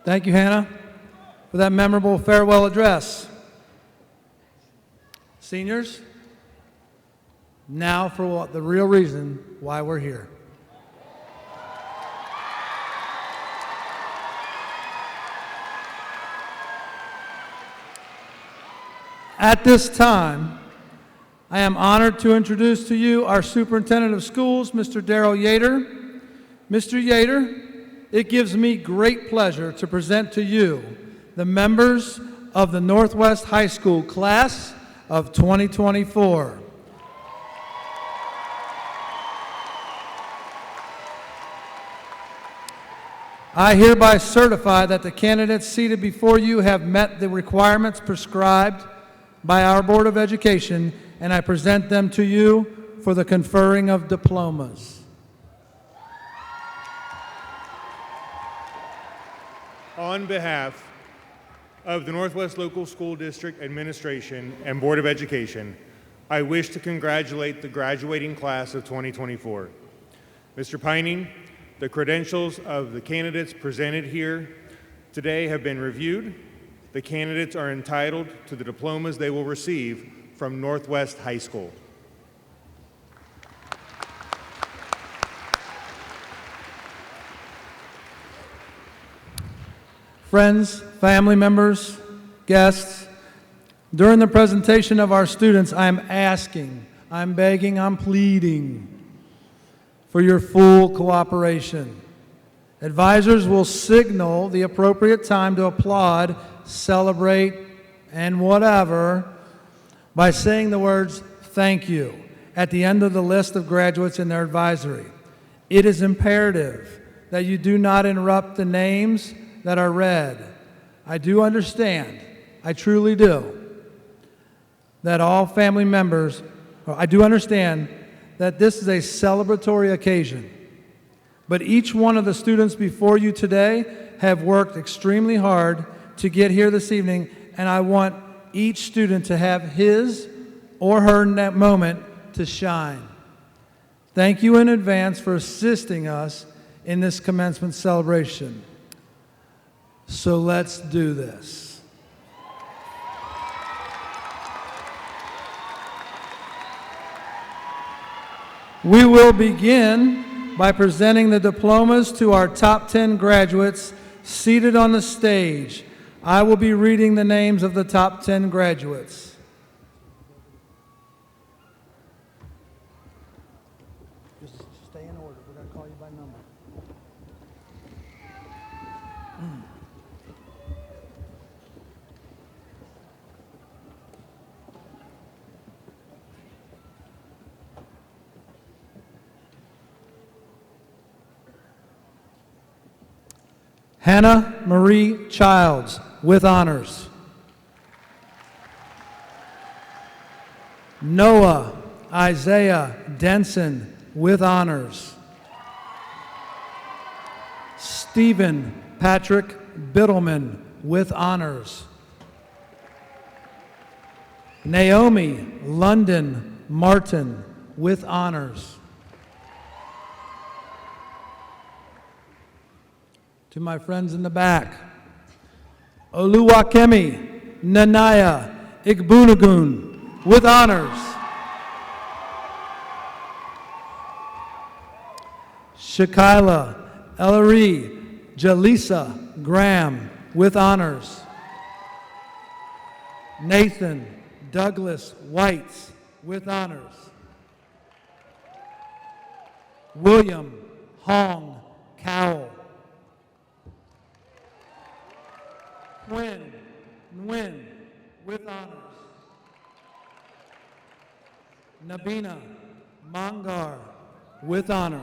Thank you, Hannah, for that memorable farewell address. Seniors, now for the real reason why we're here. At this time, I am honored to introduce to you our Superintendent of Schools, Mr. Darrell Yater. Mr. Yater, it gives me great pleasure to present to you the members of the Northwest High School Class of 2024. I hereby certify that the candidates seated before you have met the requirements prescribed by our Board of Education, and I present them to you for the conferring of diplomas. On behalf of the Northwest Local School District Administration and Board of Education, I wish to congratulate the graduating class of 2024. Mr. Pining, the credentials of the candidates presented here today have been reviewed. The candidates are entitled to the diplomas they will receive from Northwest High School. Friends, family members, guests, during the presentation of our students, I'm asking, I'm begging, I'm pleading for your full cooperation. Advisors will signal the appropriate time to applaud, celebrate, and whatever by saying the words, "Thank you," at the end of the list of graduates in their advisory. It is imperative that you do not interrupt the names that are read. I do understand, I truly do, that all family members, I do understand that this is a celebratory occasion. But each one of the students before you today have worked extremely hard to get here this evening, and I want each student to have his or her moment to shine. Thank you in advance for assisting us in this commencement celebration. So let's do this. We will begin by presenting the diplomas to our top 10 graduates seated on the stage. I will be reading the names of the top 10 graduates. Just stay in order. We're going to call you by number. Hannah Marie Childs, with honors. Noah Isaiah Denson, with honors. Stephen Patrick Biddleman, with honors. Naomi London Martin, with honors. To my friends in the back, Oluwakemi Nanaya Igbunagun, with honors. Shakila Ellery Jalisa Graham, with honors. Nathan Douglas Whites, with honors. William Hong Cowell. Quinn Nguyen, with honors. Nabina Mangar, with honors.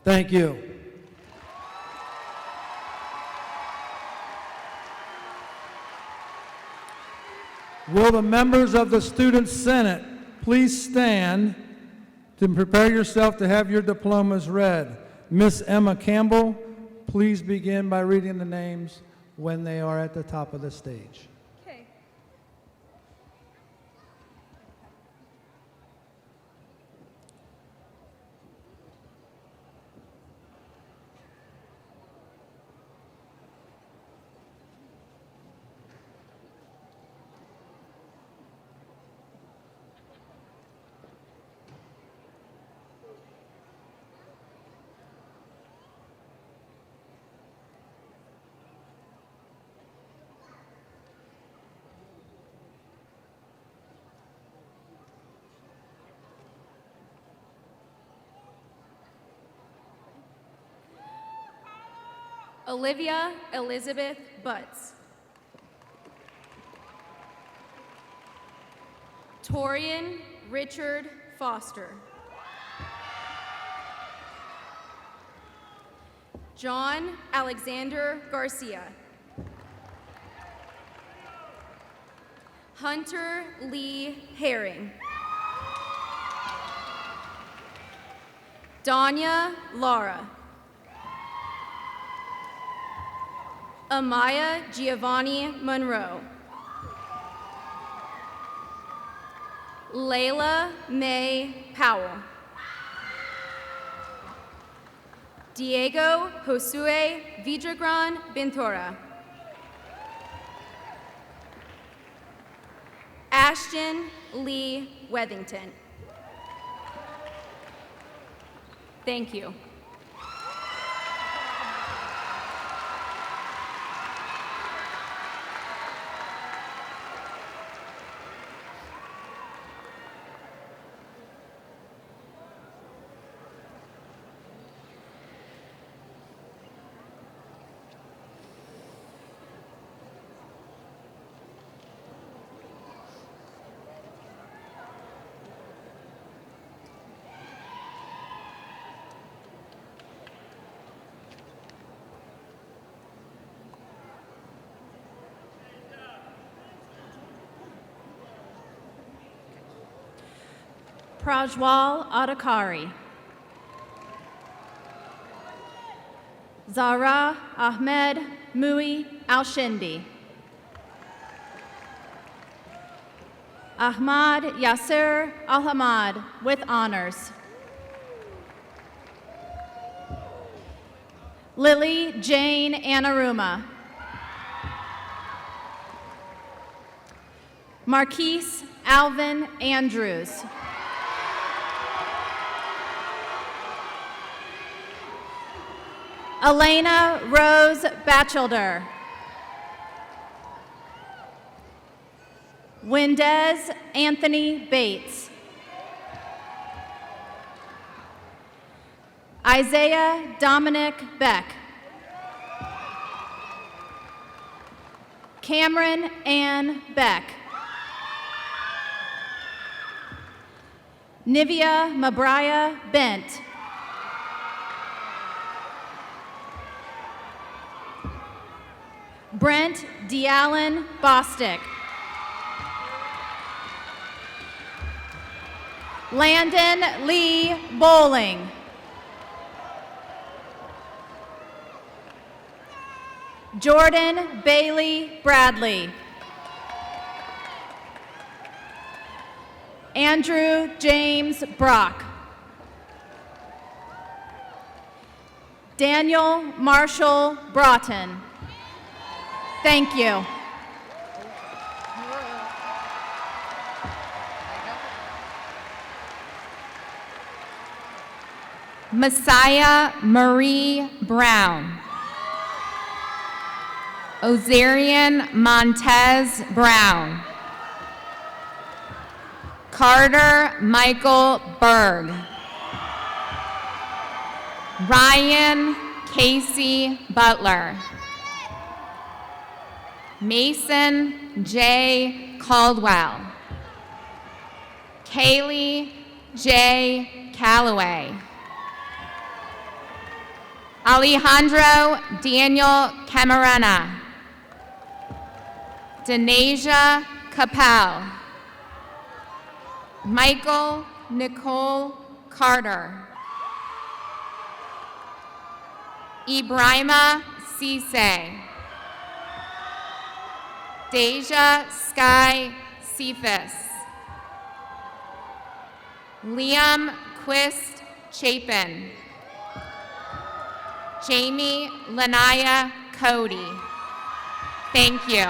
Thank you. Will the members of the Student Senate please stand to prepare yourself to have your diplomas read? Miss Emma Campbell, please begin by reading the names when they are at the top of the stage. Okay. Olivia Elizabeth Butts. Torian Richard Foster. John Alexander Garcia. Hunter Lee Herring. Danya Lara. Amaya Giovanni Monroe. Layla May Powell. Diego Josue Villagrán Ventura. Ashton Lee Wethington. Thank you. Prajwal Adhikari. Zahra Ahmed Mui Al-Shindi. Ahmad Yasser Al-Hamad, with honors. Lily Jane Anaruma. Marquise Alvin Andrews. Elena Rose Batchelder. Wendez Anthony Bates. Isaiah Dominic Beck. Cameron Ann Beck. Nivea Mabraya Bent. Brent Deallen Bostick. Landon Lee Bowling. Jordan Bailey Bradley. Andrew James Brock. Daniel Marshall Broughton. Thank you. Messiah Marie Brown. Ozarian Montez Brown. Carter Michael Berg. Ryan Casey Butler. Mason J. Caldwell. Kaylee J. Calloway. Alejandro Daniel Camarena. Denasia Capel. Michael Nicole Carter. Ibrahima Cisse. Deja Sky Cephas. Liam Quist Chapin. Jamie Lanaya Cody. Thank you.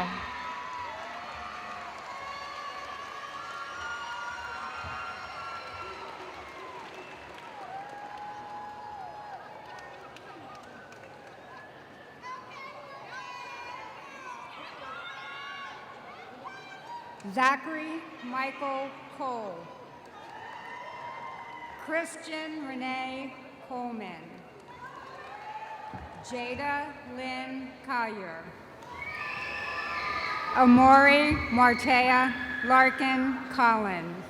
Zachary Michael Cole. Christian Renee Coleman. Jada Lynn Collier. Amori Martea Larkin Collins.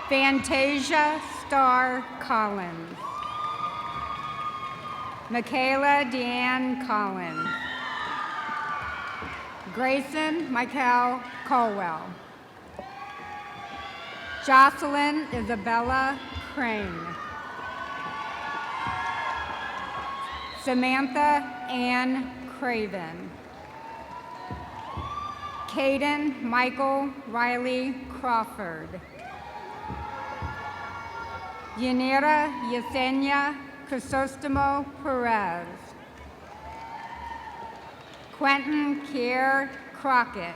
Fantasia Star Collins. Michaela Deanne Collins. Grayson Michael Colwell. Jocelyn Isabella Crane. Samantha Ann Craven. Caden Michael Riley Crawford. Yanira Yesenia Crisostomo Perez. Quentin Kier Crockett.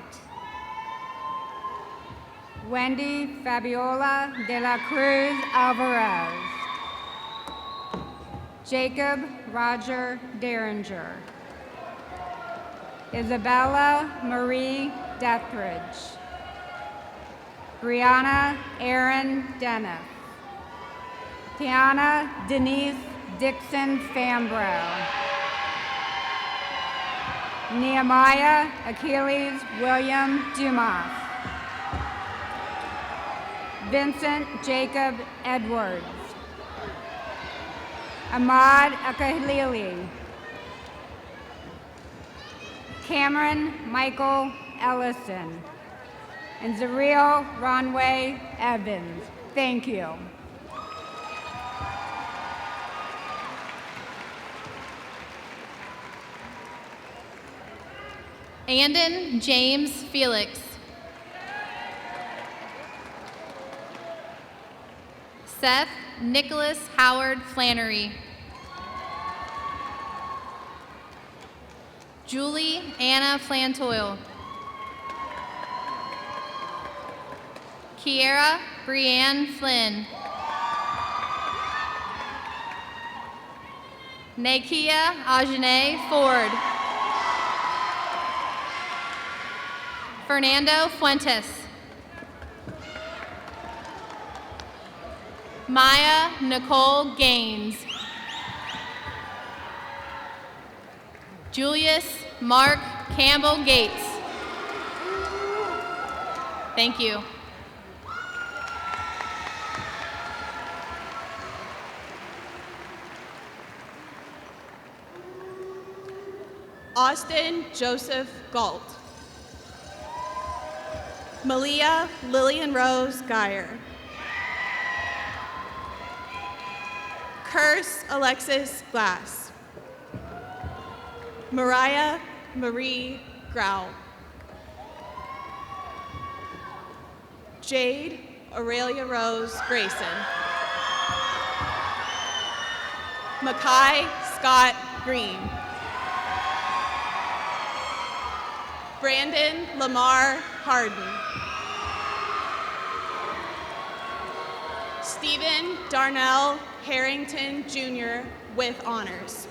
Wendy Fabiola de la Cruz Alvarez. Jacob Roger Derringer. Isabella Marie Dethridge. Brianna Aaron Dennis. Tiana Denise Dixon Fambro. Nehemiah Achilles William Dumas. Vincent Jacob Edwards. Ahmad Akhalili. Cameron Michael Ellison. And Zariel Ronway Evans. Thank you. Andon James Felix. Seth Nicholas Howard Flannery. Julie Anna Flantoil. Kiera Brianne Flynn. Nakia Ajane Ford. Fernando Fuentes. Maya Nicole Gaines. Julius Mark Campbell Gates. Thank you. Austin Joseph Galt. Malia Lillian Rose Geyer. Curse Alexis Glass. Mariah Marie Grau. Jade Aurelia Rose Grayson. Makai Scott Green. Brandon Lamar Harden. Stephen Darnell Harrington Jr. with honors.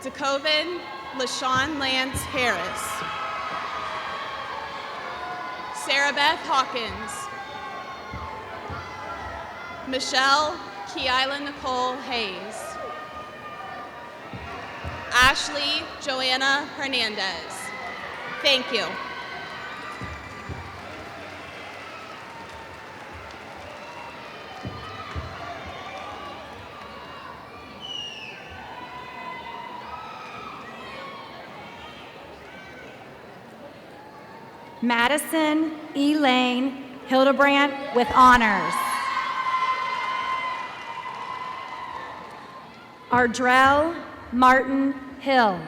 Decovin LaShawn Lance Harris. Sarah Beth Hawkins. Michelle Kiala Nicole Hayes. Ashley Joanna Hernandez. Thank you. Madison Elaine Hildebrandt with honors. Ardrell Martin Hill.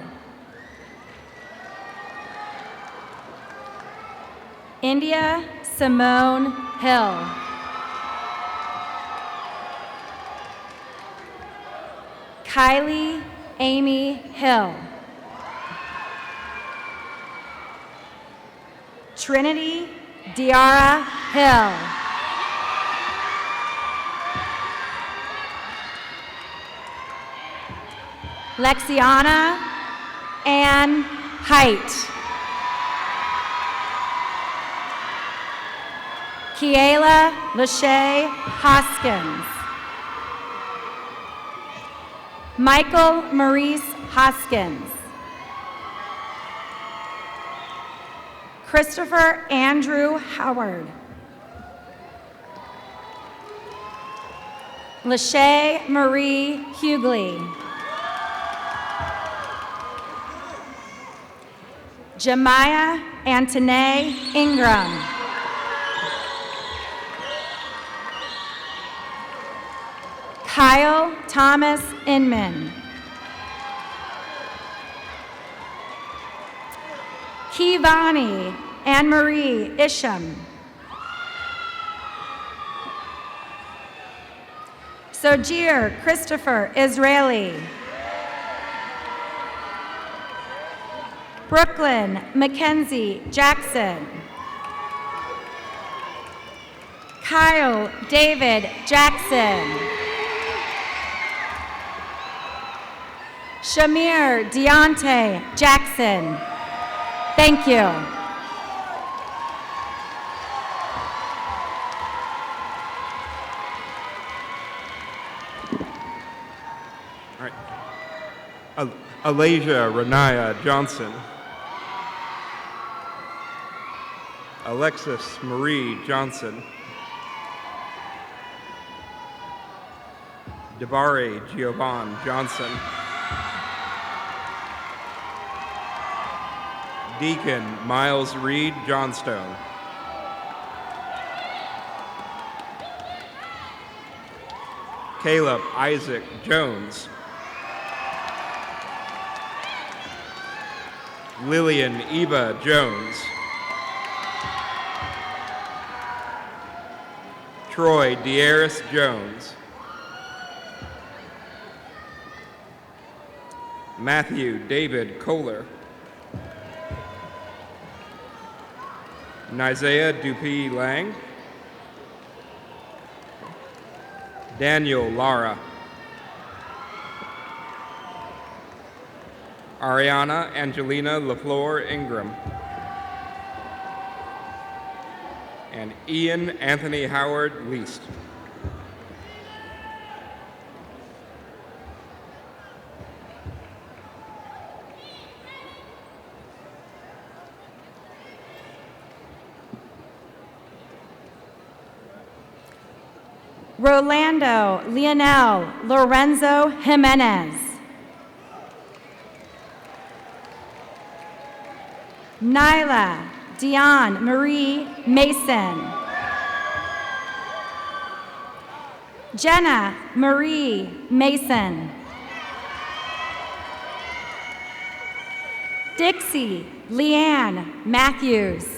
India Simone Hill. Kylie Amy Hill. Trinity Diara Hill. Lexiana Ann Height. Kiela Lachey Hoskins. Michael Maurice Hoskins. Christopher Andrew Howard. Lachey Marie Hughley. Jemiah Antoine Ingram. Kyle Thomas Inman. Kivani Anne-Marie Isham. Sojir Christopher Israeli. Brooklyn Mackenzie Jackson. Kyle David Jackson. Shamir Deontay Jackson. Thank you. All right. Alasia Renaya Johnson. Alexis Marie Johnson. Devare Giovan Johnson. Deacon Miles Reed Johnstone. Caleb Isaac Jones. Lillian Eva Jones. Troy Dearis Jones. Matthew David Kohler. Nizea Dupuy Lang. Daniel Lara. Ariana Angelina LaFleur Ingram. And Ian Anthony Howard Least. Rolando Leonel Lorenzo Jimenez. Nyla Dion Marie Mason. Jenna Marie Mason. Dixie Leanne Matthews.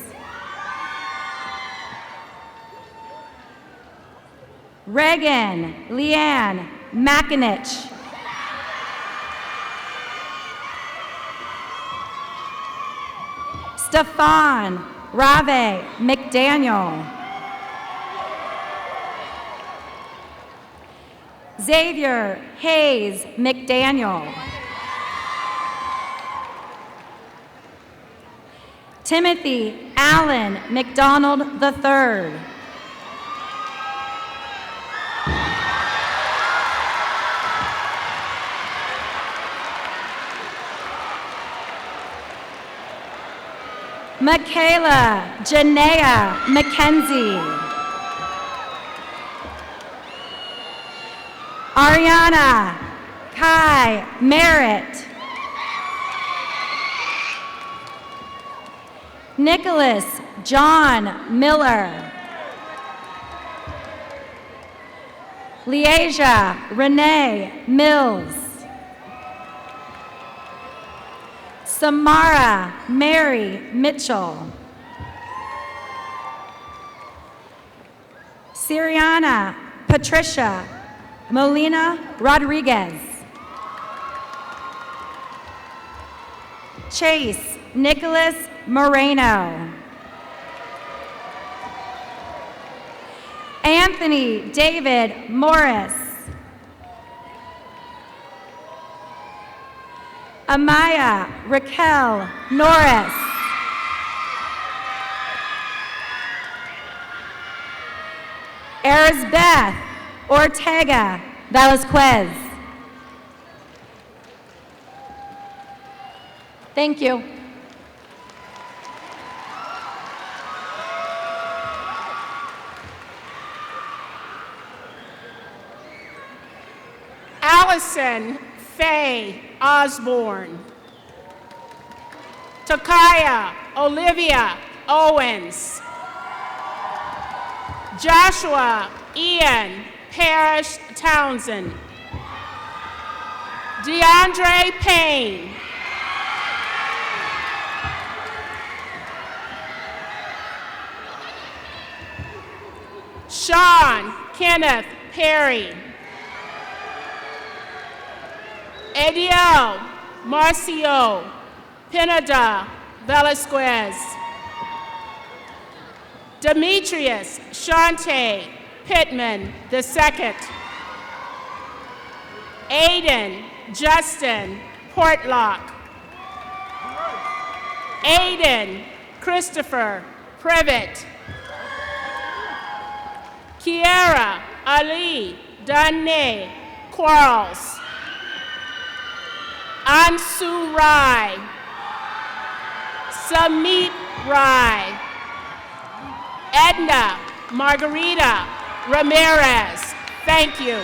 Reagan Leanne Makinich. Stefan Rave McDaniel. Xavier Hayes McDaniel. Timothy Allen McDonald III. Michaela Janaea McKenzie. Ariana Kai Merritt. Nicholas John Miller. Leasia Renee Mills. Samara Mary Mitchell. Siriana Patricia Molina Rodriguez. Chase Nicholas Moreno. Anthony David Morris. Amaya Raquel Norris. Erisbeth Ortega Velasquez. Thank you. Allison Faye Osborne. Takaya Olivia Owens. Joshua Ian Parrish Townsend. DeAndre Payne. Sean Kenneth Perry. Ediel Marcio Pineda Velasquez. Demetrius Shante Pittman II. Aiden Justin Portlock. Aiden Christopher Privet. Kiara Ali Dane Quarles. Ansu Rai. Samit Rai. Edna Margarita Ramirez. Thank you.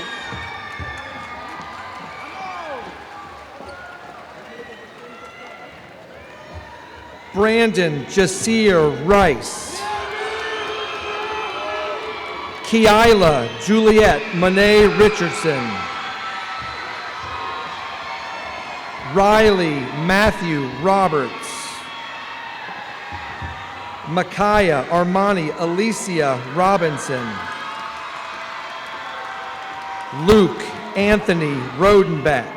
Brandon Jasir Rice. Kiala Juliet Monet Richardson. Riley Matthew Roberts. Micaiah Armani Alicia Robinson. Luke Anthony Rodenbeck.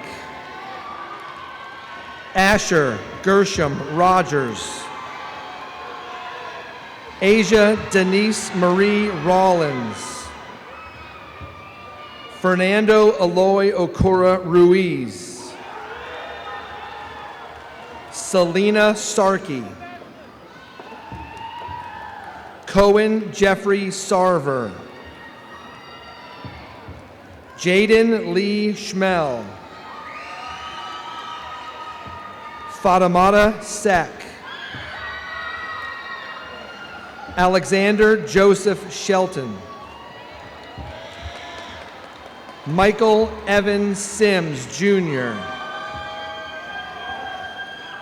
Asher Gershom Rogers. Asia Denise Marie Rollins. Fernando Eloy Okura Ruiz. Selena Starkey. Cohen Jeffrey Sarver. Jaden Lee Schmel. Fatimata Sek. Alexander Joseph Shelton. Michael Evan Sims, Jr.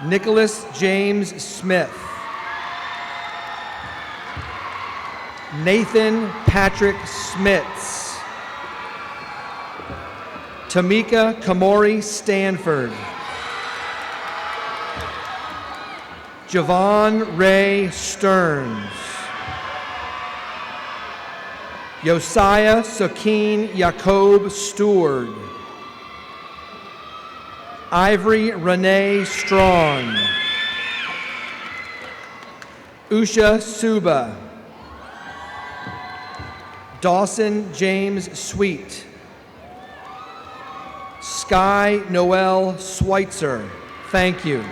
Nicholas James Smith. Nathan Patrick Smits. Tamika Kamori Stanford. Javon Ray Stearns. Josiah Sakeen Yacob Stewart. Ivory Renee Strong. Usha Suba. Dawson James Sweet. Sky Noel Schweitzer. Thank you.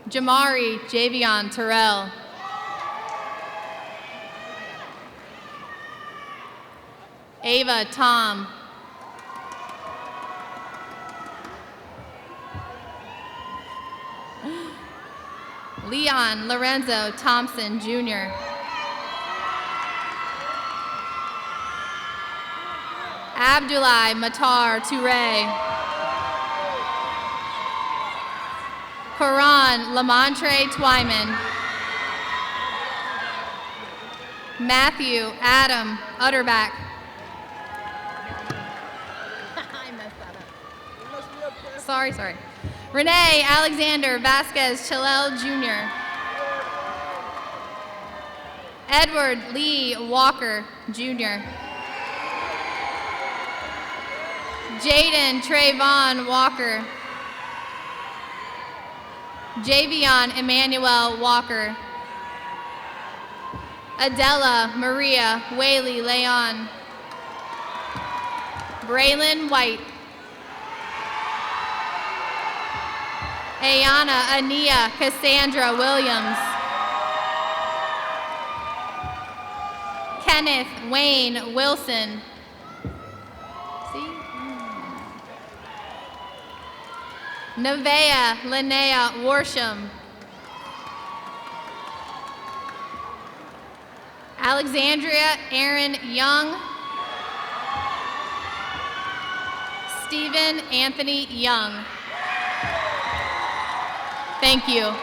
Jamari Javion Terrell. Ava Tom. Leon Lorenzo Thompson, Jr. Abdullah Matar Toure. Karan Lamontre Twyman. Matthew Adam Utterback. I messed that up. Sorry. Renee Alexander Vasquez Chalel Jr. Edward Lee Walker Jr. Jaden Trayvon Walker. Javion Emmanuel Walker. Adela Maria Whaley Leon. Braylon White. Ayana Ania Cassandra Williams. Kenneth Wayne Wilson. Nevaeh Linnea Worsham. Alexandria Aaron Young. Stephen Anthony Young. Thank you.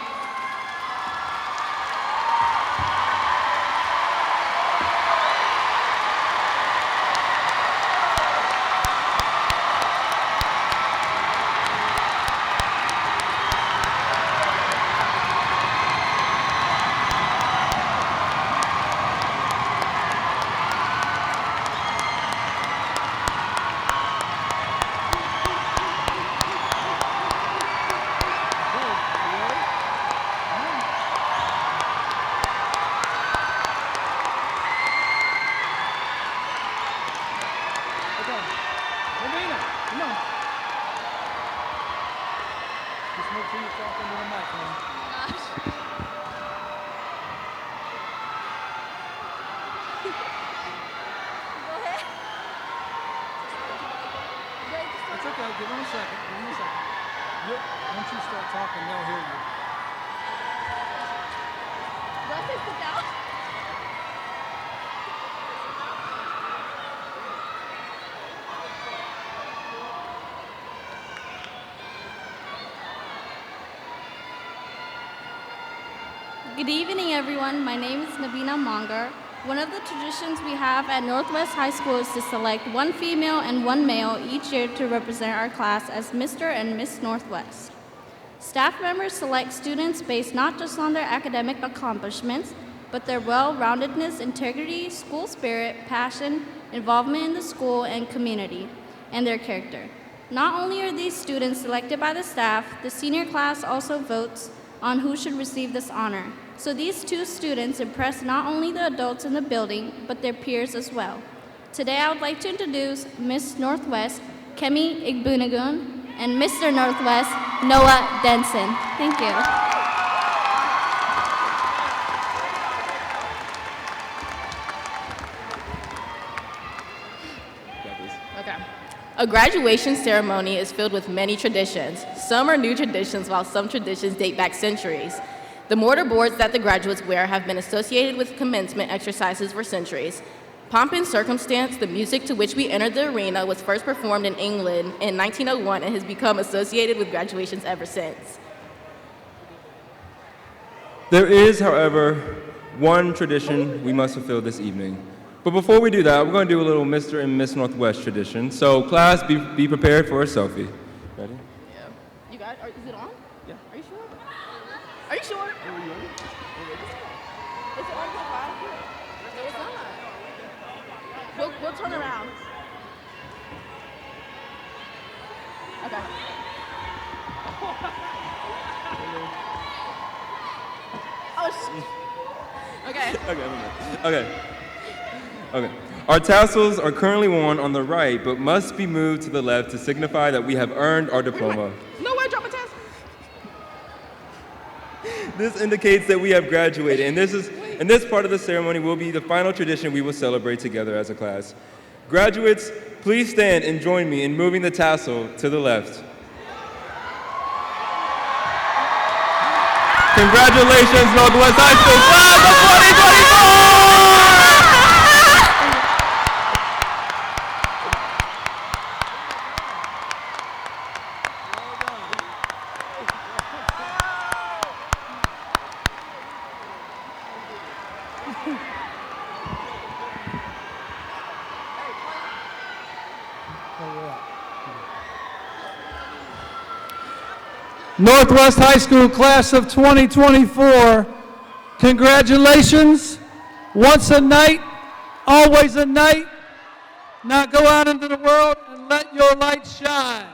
Good evening, everyone. My name is Nabina Mongar. One of the traditions we have at Northwest High School is to select one female and one male each year to represent our class as Mr. and Miss Northwest. Staff members select students based not just on their academic accomplishments, but their well-roundedness, integrity, school spirit, passion, involvement in the school and community, and their character. Not only are these students selected by the staff, the senior class also votes on who should receive this honor. So these two students impress not only the adults in the building, but their peers as well. Today I would like to introduce Miss Northwest, Kemi Igbunagun, and Mr. Northwest, Noah Denson. Thank you. Okay. A graduation ceremony is filled with many traditions. Some are new traditions, while some traditions date back centuries. The mortar boards that the graduates wear have been associated with commencement exercises for centuries. Pomp and circumstance, the music to which we entered the arena, was first performed in England in 1901 and has become associated with graduations ever since. There is, however, one tradition we must fulfill this evening. But before we do that, we're going to do a little Mr. and Miss Northwest tradition. So class, be prepared for a selfie. Ready? Yeah. You got it? Is it on? Yeah. Are you sure? Are you sure? Is it on the bottom? No, it's not. We'll turn around. Okay. Oh, okay. Okay. Our tassels are currently worn on the right, but must be moved to the left to signify that we have earned our diploma. No way, drop a tassel. This indicates that we have graduated, and this part of the ceremony will be the final tradition we will celebrate together as a class. Graduates, please stand and join me in moving the tassel to the left. Congratulations, Northwest High School Class of 2024! Northwest High School Class of 2024, congratulations. Once a night, always a night. Now go out into the world and let your light shine.